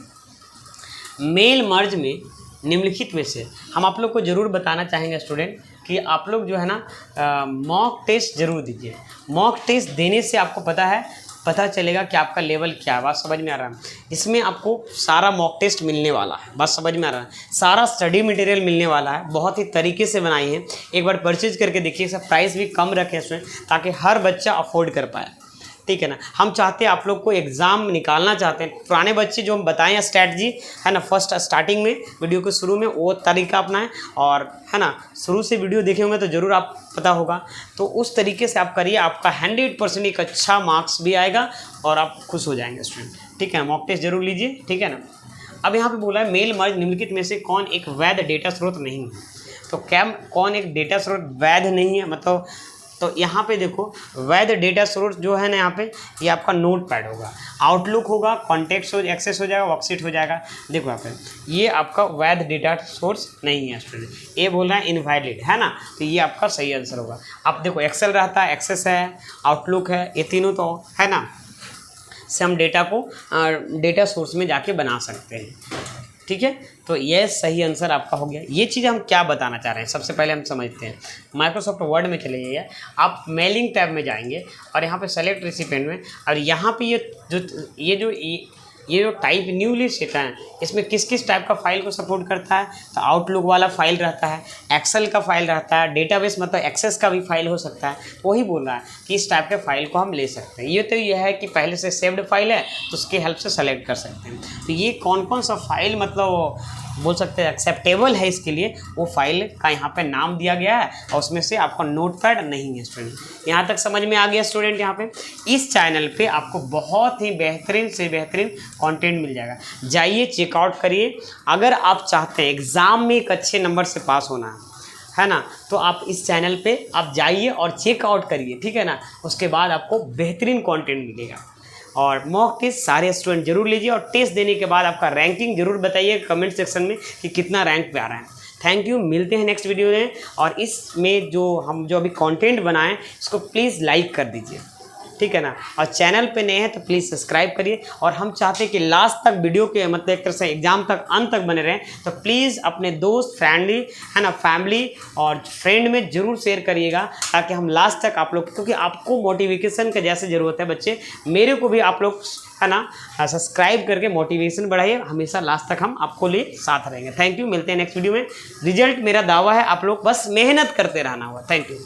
मेल मर्ज में निम्नलिखित में से हम आप लोग को ज़रूर बताना चाहेंगे स्टूडेंट कि आप लोग जो है ना मॉक टेस्ट ज़रूर दीजिए। मॉक टेस्ट देने से आपको पता चलेगा कि आपका लेवल क्या है। बात समझ में आ रहा है? इसमें आपको सारा मॉक टेस्ट मिलने वाला है। बात समझ में आ रहा है? सारा स्टडी मटेरियल मिलने वाला है, बहुत ही तरीके से बनाई है। एक बार परचेज करके देखिए, इसका प्राइस भी कम रखें इसमें ताकि हर बच्चा अफोर्ड कर पाए, ठीक है ना। हम चाहते हैं आप लोग को एग्ज़ाम निकालना चाहते हैं, पुराने बच्चे जो हम बताएं स्ट्रैटेजी है ना, फर्स्ट स्टार्टिंग में वीडियो के शुरू में वो तरीका अपनाएं, और है ना शुरू से वीडियो देखे होंगे तो ज़रूर आप पता होगा, तो उस तरीके से आप करिए, आपका 100% एक अच्छा मार्क्स भी आएगा और आप खुश हो जाएंगे स्टूडेंट, ठीक है। मॉक टेस्ट जरूर लीजिए, ठीक है ना। अब यहाँ पे बोला है मेल मर्ज निम्नलिखित में से कौन एक वैध डेटा स्रोत नहीं है। तो क्या कौन एक डेटा स्रोत वैध नहीं है, मतलब तो यहाँ पे देखो वैध डेटा सोर्स जो है ना, यहाँ पे ये आपका नोट पैड होगा, आउटलुक होगा, कॉन्टेक्ट हो एक्सेस हो जाएगा, वर्कशीट हो जाएगा। देखो यहाँ पे ये आपका वैध डेटा सोर्स नहीं है स्टूडेंट, ये बोल रहा है इनवैलिड, है ना, तो ये आपका सही आंसर होगा। अब देखो एक्सेल रहता है, एक्सेस है, आउटलुक है, ये तीनों तो है ना, से हम डेटा को डेटा सोर्स में जाके बना सकते हैं, ठीक है। तो ये सही आंसर आपका हो गया। ये चीज़ हम क्या बताना चाह रहे हैं, सबसे पहले हम समझते हैं। माइक्रोसॉफ्ट वर्ड में चले जाइए, आप मेलिंग टैब में जाएंगे और यहाँ पे सेलेक्ट रेसिपिएंट में, और यहाँ पे ये जो टाइप न्यू लिस्ट रहता है, इसमें किस किस टाइप का फाइल को सपोर्ट करता है, तो आउटलुक वाला फाइल रहता है, एक्सेल का फाइल रहता है, डेटाबेस मतलब एक्सेस का भी फाइल हो सकता है। वही बोल रहा है कि इस टाइप के फाइल को हम ले सकते हैं। ये है कि पहले से सेव्ड फाइल है तो उसकी हेल्प से सेलेक्ट कर सकते हैं। तो ये कौन कौन सा फाइल मतलब बोल सकते हैं एक्सेप्टेबल है इसके लिए, वो फाइल का यहाँ पे नाम दिया गया है, और उसमें से आपका नोटपैड नहीं है स्टूडेंट। यहाँ तक समझ में आ गया स्टूडेंट। यहाँ पे इस चैनल पे आपको बहुत ही बेहतरीन से बेहतरीन कंटेंट मिल जाएगा, जाइए चेकआउट करिए। अगर आप चाहते हैं एग्ज़ाम में एक अच्छे नंबर से पास होना है ना, तो आप इस चैनल पे आप जाइए और चेकआउट करिए, ठीक है ना। उसके बाद आपको बेहतरीन कंटेंट मिलेगा। और मॉक टेस्ट सारे स्टूडेंट जरूर लीजिए, और टेस्ट देने के बाद आपका रैंकिंग जरूर बताइए कमेंट सेक्शन में कि कितना रैंक पे आ रहा है। थैंक यू, मिलते हैं नेक्स्ट वीडियो में। और इसमें जो हम अभी कंटेंट बनाएं इसको प्लीज़ लाइक कर दीजिए, ठीक है ना। और चैनल पे नए हैं तो प्लीज़ सब्सक्राइब करिए। और हम चाहते हैं कि लास्ट तक वीडियो के मतलब एक तरह से एग्जाम तक अंत तक बने रहें, तो प्लीज़ अपने दोस्त फ्रेंडली है ना फैमिली और फ्रेंड में ज़रूर शेयर करिएगा, ताकि हम लास्ट तक आप लोग, क्योंकि आपको मोटिवेशन का जैसे ज़रूरत है बच्चे, मेरे को भी आप लोग है ना सब्सक्राइब करके मोटिवेशन बढ़ाइए। हमेशा लास्ट तक हम आपको लिए साथ रहेंगे। थैंक यू, मिलते हैं नेक्स्ट वीडियो में। रिजल्ट मेरा दावा है, आप लोग बस मेहनत करते रहना होगा। Thank you.